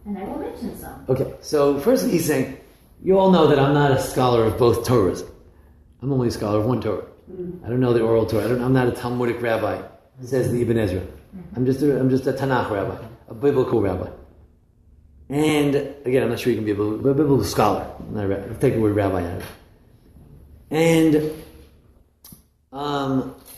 And I will mention some. Okay, so first he's saying, you all know that I'm not a scholar of both Torahs. I'm only a scholar of one Torah. I don't know the oral Torah. I'm not a Talmudic rabbi, says the Ibn Ezra. I'm just a Tanakh rabbi, a biblical rabbi. And again, I'm not sure you can be a biblical scholar. I'm not a rabbi. I'll take the word rabbi out of it. And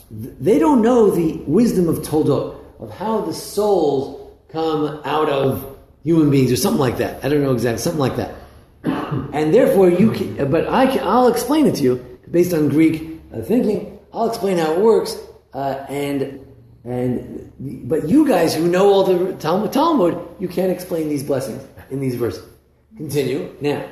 they don't know the wisdom of Toldot, of how the souls come out of human beings, or something like that. I don't know exactly, something like that. And therefore, I'll explain it to you based on Greek thinking. I'll explain how it works, but you guys who know all the Talmud, you can't explain these blessings in these verses. Continue now.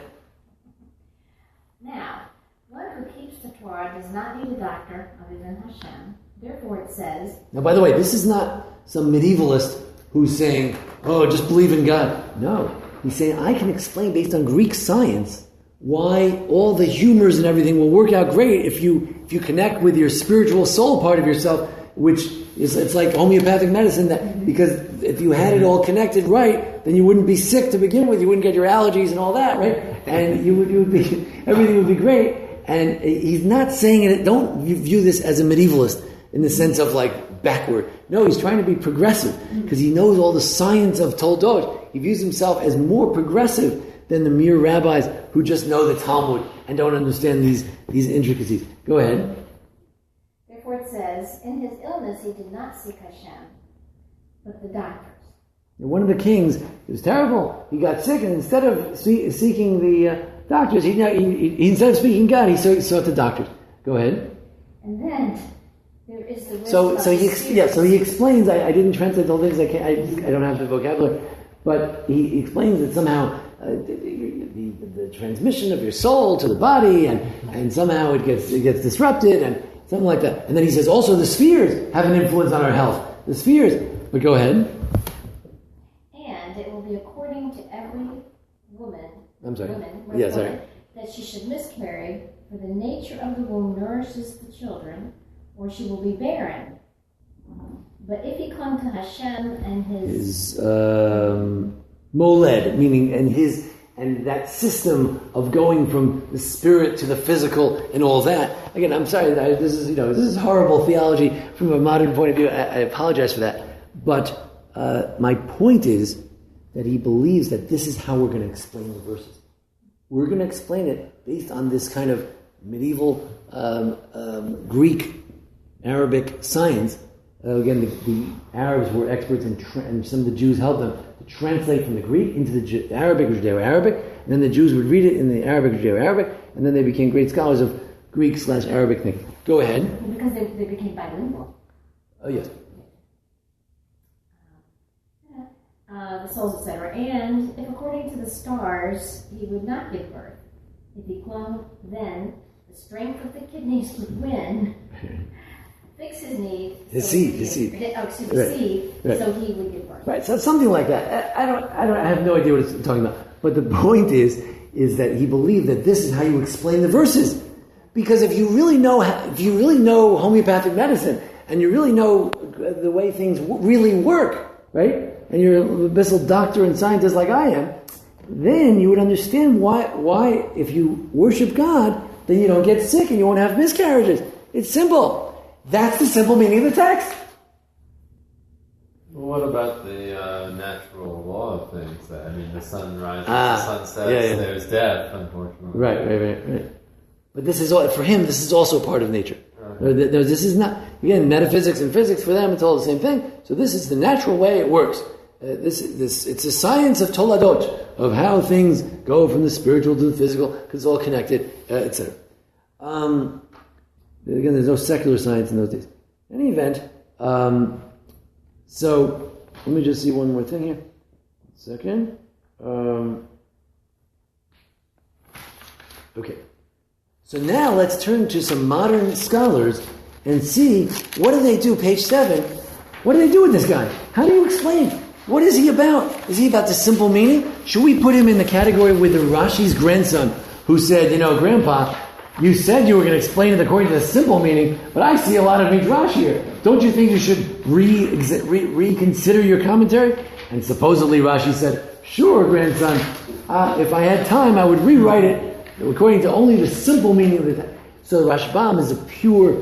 Now, one who keeps the Torah does not need a doctor other than Hashem. Therefore, it says. Now, by the way, this is not some medievalist who's saying, "Oh, just believe in God." No, he's saying I can explain based on Greek science why all the humors and everything will work out great if you connect with your spiritual soul part of yourself, which is, it's like homeopathic medicine, that because if you had it all connected right, then you wouldn't be sick to begin with, you wouldn't get your allergies and all that, right? And you would be, everything would be great. And he's not saying it, don't view this as a medievalist in the sense of like backward. No, he's trying to be progressive because he knows all the science of Toldot. He views himself as more progressive than the mere rabbis who just know the Talmud and don't understand these intricacies. Go ahead. Therefore it says, in his illness he did not seek Hashem, but the doctors. And one of the kings, it was terrible. He got sick, and instead of seeking the doctors, he instead of speaking God, he sought the doctors. Go ahead. And then there is the risk so he explains. I didn't translate the whole thing because I don't have the vocabulary, but he explains that somehow the transmission of your soul to the body, and somehow it gets disrupted, and something like that. And then he says also the spheres have an influence on our health. The spheres. But go ahead. And it will be according to every woman. Sorry. That she should miscarry, for the nature of the womb nourishes the children, or she will be barren. But if he clung to Hashem and his moled, meaning and that system of going from the spirit to the physical and all that. Again, I'm sorry, this is horrible theology from a modern point of view. I apologize for that. But my point is that he believes that this is how we're going to explain the verses. We're going to explain it based on this kind of medieval Greek, Arabic science. Again, the Arabs were experts, and some of the Jews helped them to translate from the Greek into the Arabic or Judeo-Arabic, and then the Jews would read it in the Arabic or Judeo-Arabic, and then they became great scholars of Greek/Arabic things. Go ahead. Because they became bilingual. Oh, yes. The souls, etc. And if according to the stars he would not give birth, if he clung, then the strength of the kidneys would win. Fix his need. His seed. Right. So he would give birth. Right. So something like that. I have no idea what it's talking about. But the point is that he believed that this is how you explain the verses. Because if you really know homeopathic medicine and you really know the way things really work, right? And you're an abyssal doctor and scientist like I am, then you would understand why if you worship God, then you don't get sick and you won't have miscarriages. It's simple. That's the simple meaning of the text. Well, what about the natural law of things? The sun rises, the sun sets, there's death, unfortunately. Right. But this is all, for him, this is also part of nature. This is not, again, metaphysics and physics, for them it's all the same thing. So this is the natural way it works. It's a science of toladot, of how things go from the spiritual to the physical, because it's all connected, etc. Again, there's no secular science in those days. In any event, so let me just see one more thing here. 1 second. Okay. So now let's turn to some modern scholars and see, what do they do? Page 7. What do they do with this guy? How do you explain? What is he about? Is he about the simple meaning? Should we put him in the category with the Rashi's grandson, who said, Grandpa, you said you were going to explain it according to the simple meaning, but I see a lot of midrash here. Don't you think you should reconsider your commentary? And supposedly Rashi said, sure, grandson, if I had time, I would rewrite it according to only the simple meaning of the text. So Rashbam is a pure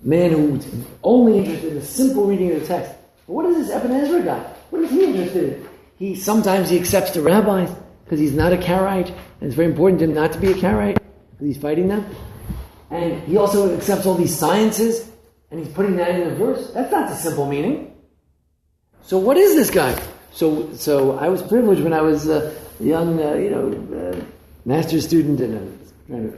man who's only interested in the simple reading of the text. But what is this Ibn Ezra guy? What is he interested in? Sometimes he accepts the rabbis because he's not a Karaite, and it's very important to him not to be a Karaite because he's fighting them. And he also accepts all these sciences, and he's putting that in a verse. That's not the simple meaning. So what is this guy? So I was privileged when I was a young, master's student, and I was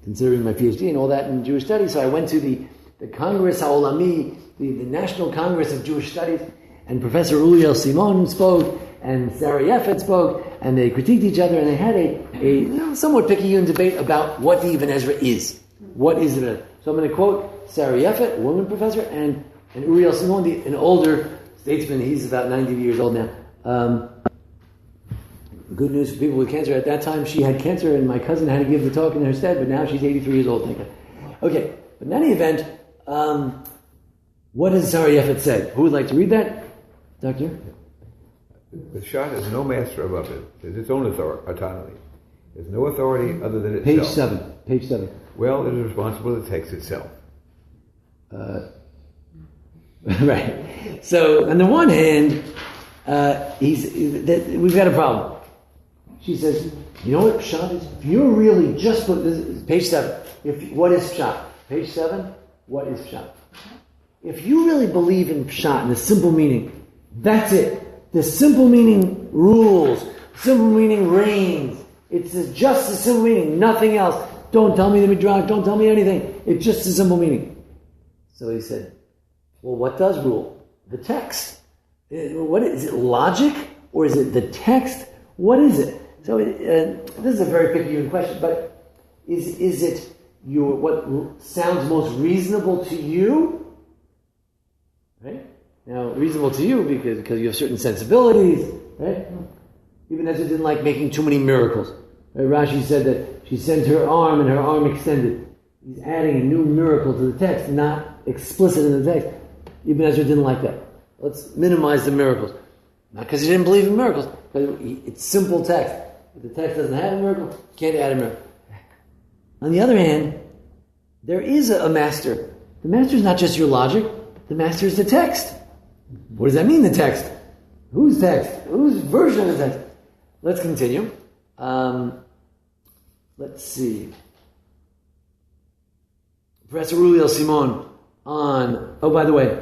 considering my PhD and all that in Jewish studies. So I went to the Congress HaOlami, the National Congress of Jewish Studies, and Professor Uriel Simon spoke, and Sarah Yeffet spoke, and they critiqued each other, and they had a somewhat picayune debate about what the Ibn Ezra is. What is it? So I'm going to quote Sarah Yeffet, a woman professor, and Uriel Simon, an older statesman. He's about 90 years old now. Good news for people with cancer. At that time, she had cancer, and my cousin had to give the talk in her stead, but now she's 83 years old, thank God. Okay, but in any event, what does Sarah Yeffet say? Who would like to read that? Doctor? The Shah has no master above it. It's its own autonomy. There's no authority other than itself. Page 7. Well, it is responsible for the text itself. Right. So, on the one hand, we've got a problem. She says, you know what Pshat is? If you're really just, this is page 7. What is Pshat? Page 7, what is Pshat? If you really believe in Pshat, in the simple meaning, that's it. The simple meaning rules. Simple meaning reigns. It's just the simple meaning, nothing else. Don't tell me the Midrash, don't tell me anything. It's just the simple meaning. So he said, well, what does rule? The text. What is it, logic? Or is it the text? What is it? So this is a very picayune question, but is it what sounds most reasonable to you? Right? Now, reasonable to you because you have certain sensibilities, right? Ibn Ezra didn't like making too many miracles. Right? Rashi said that she sent her arm and her arm extended. He's adding a new miracle to the text, not explicit in the text. Ibn Ezra didn't like that. Let's minimize the miracles. Not because he didn't believe in miracles, but it's simple text. If the text doesn't have a miracle, you can't add a miracle. On the other hand, there is a master. The master is not just your logic. The master is the text. What does that mean, the text? Whose text? Whose version of the text? Let's continue. Let's see. Professor Uriel Simon on, oh, by the way,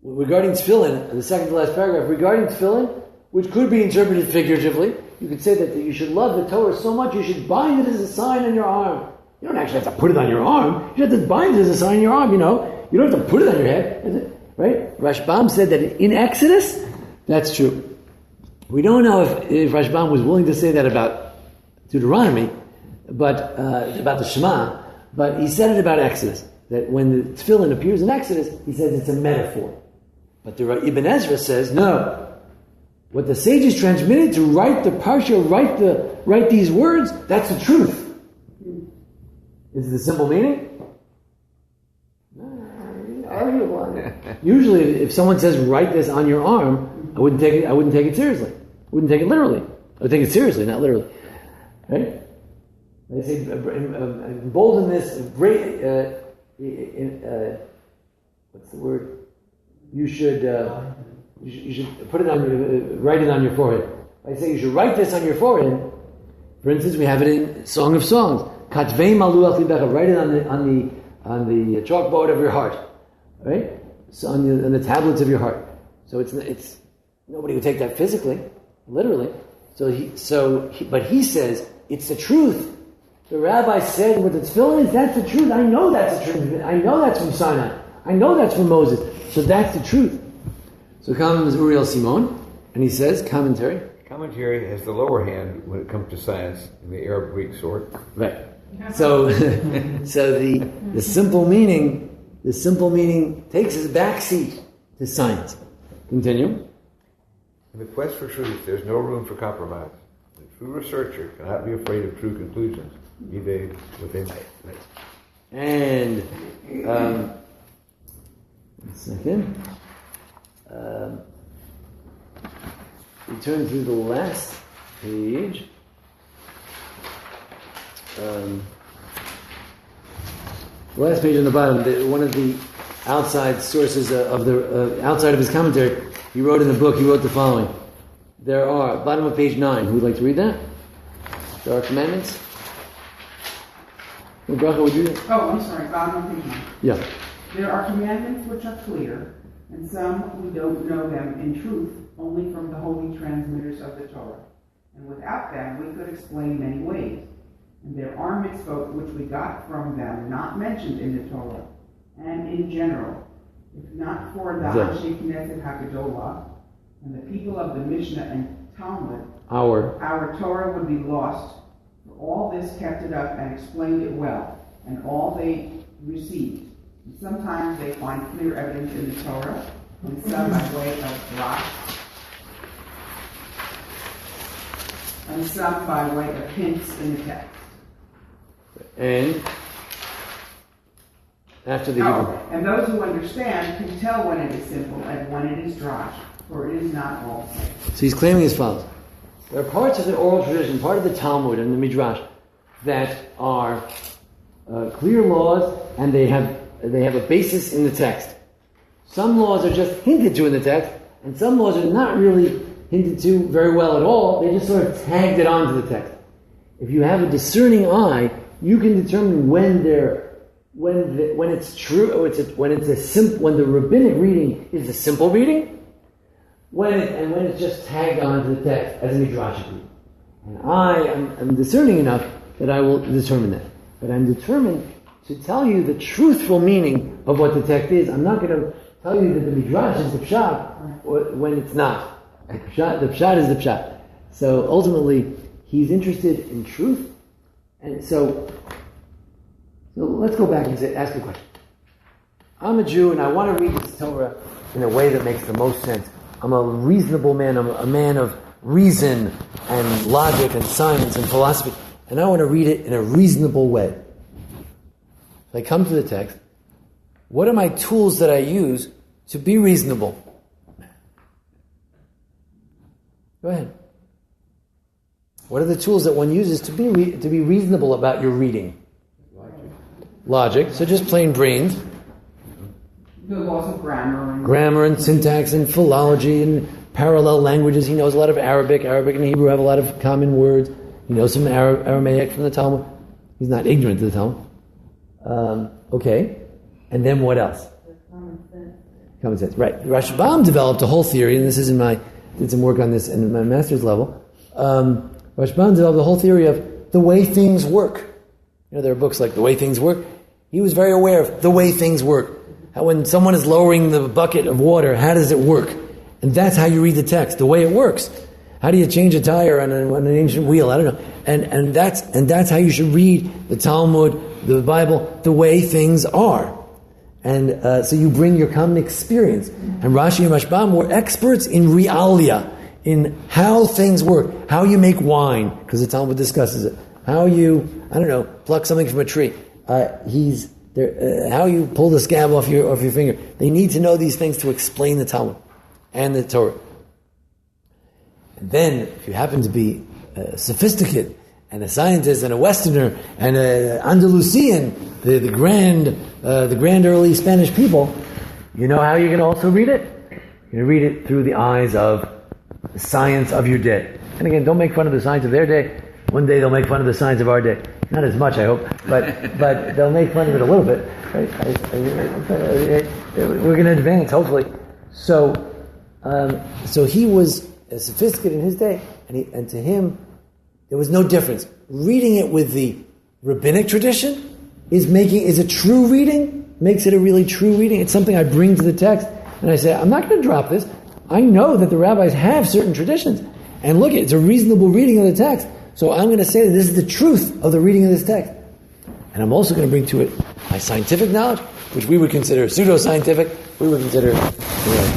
regarding tefillin, the second to last paragraph, regarding tefillin, which could be interpreted figuratively, you could say that you should love the Torah so much you should bind it as a sign on your arm. You don't actually have to put it on your arm. You have to bind it as a sign on your arm, you know. You don't have to put it on your head, right? Rashbam said that in Exodus, that's true. We don't know if Rashbam was willing to say that about Deuteronomy, but about the Shema, but he said it about Exodus, that when the tefillin appears in Exodus, he says it's a metaphor. But the Ibn Ezra says, no. What the sages transmitted to write the parsha, write these words, that's the truth. Is it the simple meaning? Arguable. Usually, if someone says, write this on your arm, I wouldn't take it seriously. I wouldn't take it literally. I would take it seriously, not literally. Right? They say, embolden this, what's the word? You should put it on write it on your forehead. I say you should write this on your forehead. For instance, we have it in Song of Songs. Katvei malu al libecha. Write it on the chalkboard of your heart, right? So on the tablets of your heart. So it's nobody would take that physically, literally. But he says it's the truth. The rabbi said what the tefillin is. That's the truth. I know that's the truth. I know that's from Sinai. I know that's from Moses. So that's the truth. So comes Uriel Simon, and he says, commentary. Commentary has the lower hand when it comes to science in the Arab Greek sort. Right. So the simple meaning takes its back seat to science. Continue. In the quest for truth, there's no room for compromise. The true researcher cannot be afraid of true conclusions, be they what they might. And one second. We turn to the last page. The last page on the bottom, one of the outside sources outside of his commentary, he wrote in the book, he wrote the following. There are, bottom of page 9, who would like to read that? There are commandments. What bracha would you? Oh, I'm sorry, bottom of page 9. Yeah. There are commandments which are clear, and some we don't know them in truth only from the holy transmitters of the Torah. And without them we could explain many ways. And there are mitzvot which we got from them not mentioned in the Torah, and in general. If not for the Anshei Knesset HaGadolah and the people of the Mishnah and Talmud, our Torah would be lost. For all this kept it up and explained it well, and all they received. And sometimes they find clear evidence in the Torah, and some by way of drach, and some by way of hints in the text. And after the and those who understand can tell when it is simple and when it is drach, for it is not all the same. So he's claiming as follows. There are parts of the oral tradition, part of the Talmud and the Midrash, that are clear laws, and they have a basis in the text. Some laws are just hinted to in the text, and some laws are not really hinted to very well at all. They just sort of tagged it onto the text. If you have a discerning eye, you can determine when it's true, or when the rabbinic reading is a simple reading, when it's just tagged onto the text as a midrashic reading. And I am discerning enough that I will determine that. But I'm determined to tell you the truthful meaning of what the text is. I'm not going to tell you that the midrash is the pshat when it's not. The pshat is the pshat. So ultimately, he's interested in truth. And so let's go back and ask a question. I'm a Jew and I want to read this Torah in a way that makes the most sense. I'm a reasonable man. I'm a man of reason and logic and science and philosophy. And I want to read it in a reasonable way. So I come to the text. What are my tools that I use to be reasonable? Go ahead. What are the tools that one uses to be reasonable about your reading? Logic. So just plain brains. The laws of grammar and syntax and philology and parallel languages. He knows a lot of Arabic. Arabic and Hebrew have a lot of common words. He knows some Aramaic from the Talmud. He's not ignorant to the Talmud. Okay. And then what else? Common sense. Common sense. Right. Rashbam developed a whole theory, and this is did some work on this in my master's level. Rashbam developed a whole theory of the way things work. There are books like The Way Things Work. He was very aware of the way things work. How when someone is lowering the bucket of water, how does it work? And that's how you read the text, the way it works. How do you change a tire on an ancient wheel? I don't know. And that's how you should read the Talmud, the Bible, the way things are. And so you bring your common experience. And Rashi and Rashbam were experts in realia, in how things work, how you make wine, because the Talmud discusses it. How you, pluck something from a tree. How you pull the scab off your finger. They need to know these things to explain the Talmud and the Torah. And then, if you happen to be sophisticated and a scientist and a Westerner and an Andalusian, the grand early Spanish people, you know how you're going to also read it? You're going to read it through the eyes of the science of your day. And again, don't make fun of the science of their day. One day they'll make fun of the science of our day. Not as much, I hope, but they'll make fun of it a little bit. Right? We're going to advance, hopefully. So he was sophisticated in his day, and to him, there was no difference. Reading it with the rabbinic tradition is a true reading, makes it a really true reading. It's something I bring to the text, and I say, I'm not going to drop this. I know that the rabbis have certain traditions, and look, it's a reasonable reading of the text. So I'm going to say that this is the truth of the reading of this text. And I'm also going to bring to it my scientific knowledge, which we would consider pseudo-scientific. We would consider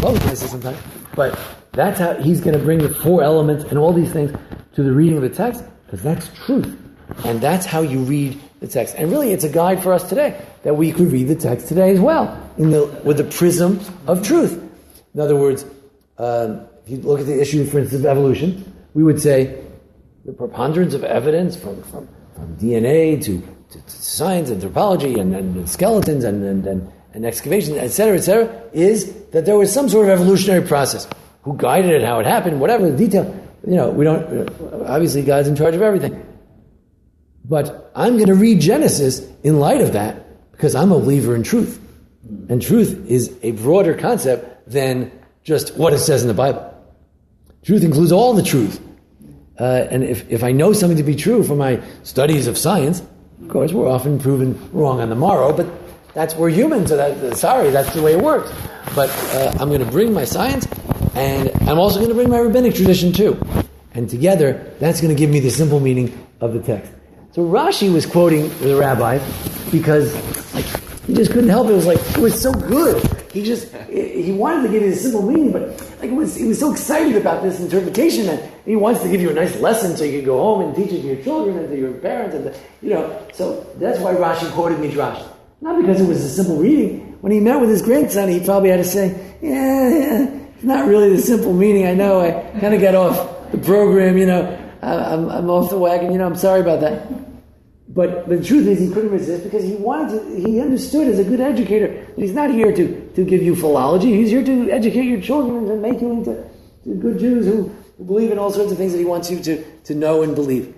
public sometimes. But that's how he's going to bring the four elements and all these things to the reading of the text, because that's truth. And that's how you read the text. And really, it's a guide for us today, that we could read the text today as well, with the prism of truth. In other words, if you look at the issue, for instance, of evolution, we would say, the preponderance of evidence from DNA to science, anthropology, and skeletons and excavations, etc., is that there was some sort of evolutionary process. Who guided it, how it happened, whatever the detail. We don't. Obviously, God's in charge of everything. But I'm going to read Genesis in light of that because I'm a believer in truth, and truth is a broader concept than just what it says in the Bible. Truth includes all the truth. And if I know something to be true from my studies of science, of course, we're often proven wrong on the morrow, but we're human, so that's the way it works. But I'm going to bring my science, and I'm also going to bring my rabbinic tradition too. And together, that's going to give me the simple meaning of the text. So Rashi was quoting the rabbis because he just couldn't help it. It was so good. He wanted to give you the simple meaning, but he was so excited about this interpretation that he wants to give you a nice lesson so you can go home and teach it to your children and to your parents so that's why Rashi quoted Midrash. Not because it was a simple reading. When he met with his grandson, he probably had to say, yeah, it's not really the simple meaning. I know I kind of got off the program, I'm off the wagon, I'm sorry about that. But the truth is, he couldn't resist because he understood as a good educator that he's not here to give you philology. He's here to educate your children and make you into good Jews who believe in all sorts of things that he wants you to know and believe.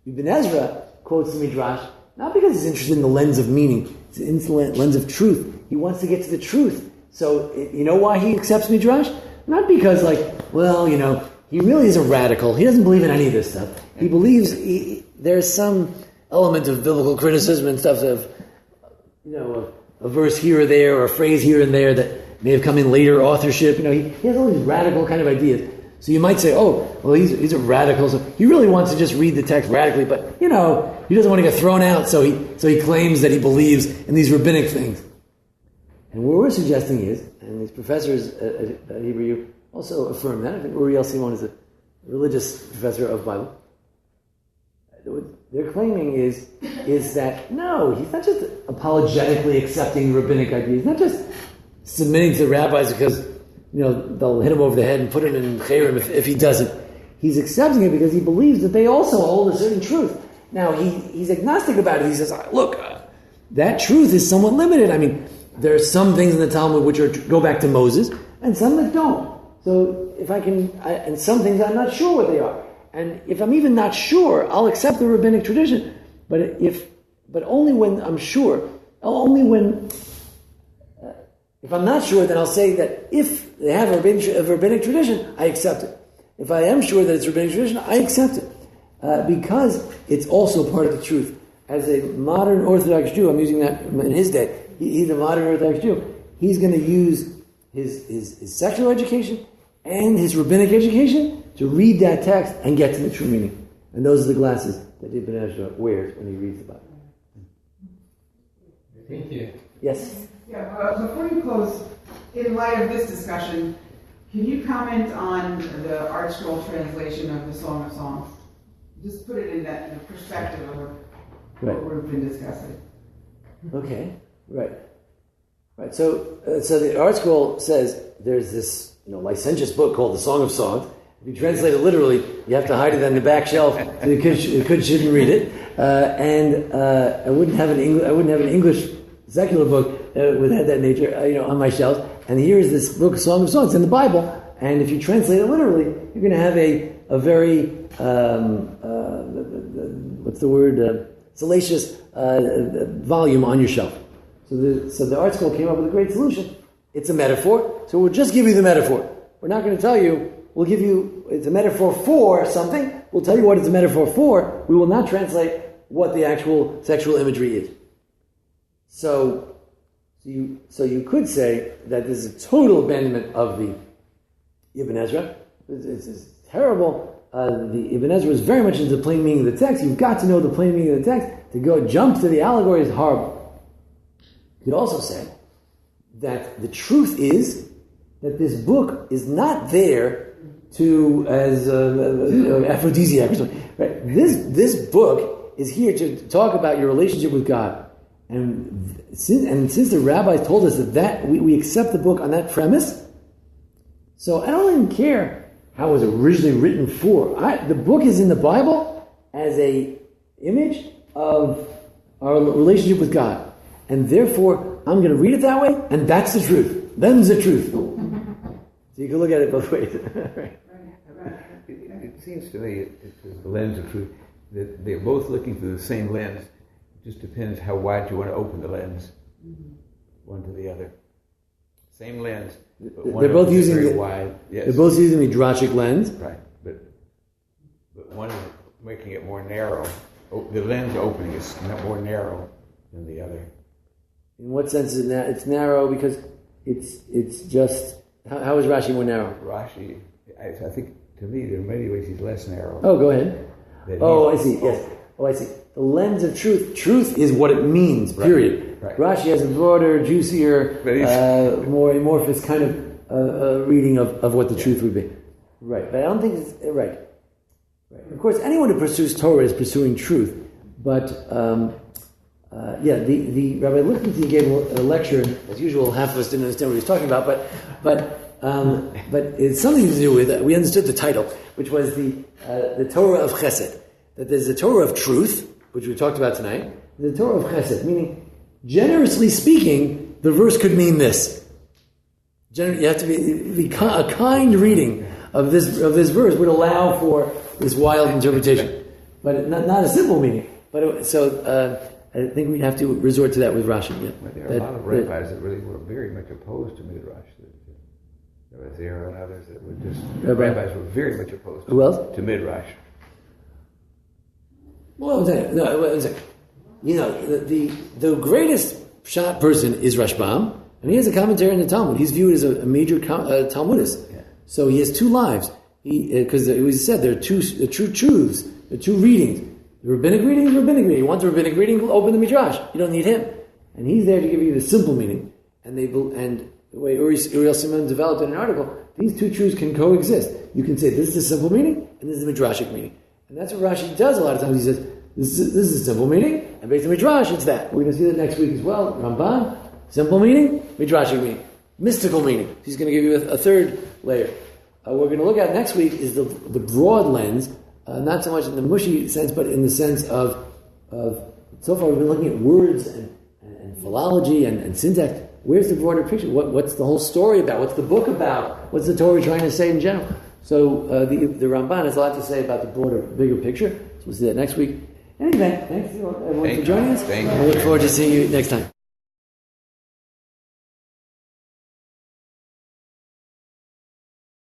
Ibn Ezra quotes the Midrash, not because he's interested in the lens of meaning, it's the lens of truth. He wants to get to the truth. So, you know why he accepts Midrash? Not because, he really is a radical. He doesn't believe in any of this stuff. He believes there's some element of biblical criticism and stuff of, a verse here or there or a phrase here and there that may have come in later authorship. He has all these radical kind of ideas. So you might say, he's a radical. So he really wants to just read the text radically, but, he doesn't want to get thrown out. So he claims that he believes in these rabbinic things. And what we're suggesting is, and these professors at Hebrew also affirm that. I think Uriel Simon is a religious professor of Bible. What they're claiming is that, no, he's not just apologetically accepting rabbinic ideas. He's not just submitting to the rabbis because, they'll hit him over the head and put him in Cherem if he doesn't. He's accepting it because he believes that they also hold a certain truth. Now, he's agnostic about it. He says, look, that truth is somewhat limited. There are some things in the Talmud which go back to Moses, and some that don't. So and some things I'm not sure what they are. And if I'm even not sure, I'll accept the rabbinic tradition. But if but only when I'm sure. Only when, if I'm not sure, then I'll say that if they have a rabbinic tradition, I accept it. If I am sure that it's rabbinic tradition, I accept it. Because it's also part of the truth. As a modern Orthodox Jew, I'm using that in his day, he's a modern Orthodox Jew, he's going to use his secular education and his rabbinic education to read that text and get to the true meaning. And those are the glasses that Ibn Ezra wears when he reads the Bible. Thank you. Yes? Yeah, before you close, in light of this discussion, can you comment on the Art Scroll translation of the Song of Songs? Just put it in the perspective of what we've been discussing. Okay, right. So the Art Scroll says there's this licentious book called the Song of Songs. If you translate it literally, you have to hide it on the back shelf so you shouldn't read it. And I wouldn't have an English secular book with that nature, on my shelves. And here's this book, Song of Songs, it's in the Bible. And if you translate it literally, you're going to have a very salacious volume on your shelf. So the Art Scroll came up with a great solution. It's a metaphor, so we'll just give you the metaphor. We're not going to tell you. We'll give you, it's a metaphor for something. We'll tell you what it's a metaphor for. We will not translate what the actual sexual imagery is. So you could say that this is a total abandonment of the Ibn Ezra. It's terrible. The Ibn Ezra is very much into the plain meaning of the text. You've got to know the plain meaning of the text. To go jump to the allegory is horrible. You could also say that the truth is that this book is not there as aphrodisiac or something. Right? This book is here to talk about your relationship with God. And since the rabbis told us that we accept the book on that premise, so I don't even care how it was originally written for. The book is in the Bible as a image of our relationship with God. And therefore, I'm going to read it that way, and that's the truth. Them's the truth. So you can look at it both ways. It seems to me, the lens of truth, that they're both looking through the same lens. It just depends how wide you want to open the lens, one to the other. Same lens. They're both using very wide. Yes. They're both using the Midrashic lens. Right, but one is making it more narrow. The lens opening is more narrow than the other. In what sense is it it's narrow? Because it's just how is Rashi more narrow? Rashi, I think to me, in many ways, he's less narrow. Oh, go ahead. I see. Yes. Oh, I see. The lens of truth. Truth is what it means. Period. Right. Rashi has a broader, juicier, more amorphous kind of reading of what the truth would be. Right. But I don't think it's right. Of course, anyone who pursues Torah is pursuing truth. But the Rabbi Lichtenstein gave a lecture. As usual, half of us didn't understand what he was talking about. But it's something to do with we understood the title, which was the Torah of Chesed. That there's a Torah of truth, which we talked about tonight. The Torah of Chesed, meaning, generously speaking, the verse could mean this. You have to be a kind reading of this verse would allow for this wild interpretation, but not a simple meaning. But I think we'd have to resort to that with Rashi. Yeah. Well, there are a lot of rabbis that really were very much opposed to Midrash. There was there and others that were just rabbis were very much opposed to Midrash. Well, the greatest shot person is Rashbam, and he has a commentary on the Talmud. He's viewed as a major Talmudist. Yeah. So he has two lives. Because it was said there are two true truths, there are two readings. The rabbinic reading is rabbinic reading. You want the rabbinic reading? Open the Midrash. You don't need him, and he's there to give you the simple meaning. And the way Uriel Simon developed in an article, these two truths can coexist. You can say this is the simple meaning, and this is the Midrashic meaning. And that's what Rashi does a lot of times. He says, this is a simple meaning, and based on Midrash, it's that. We're going to see that next week as well. Ramban, simple meaning, Midrashic meaning. Mystical meaning. He's going to give you a third layer. What we're going to look at next week is the broad lens, not so much in the mushy sense, but in the sense of so far we've been looking at words and philology and syntax. Where's the broader picture? What's the whole story about? What's the book about? What's the Torah trying to say in general? So the Ramban has a lot to say about the broader, bigger picture. So we'll see that next week. Anyway, thanks everyone for Thank you. joining us. Thank you. I look forward to seeing you next time.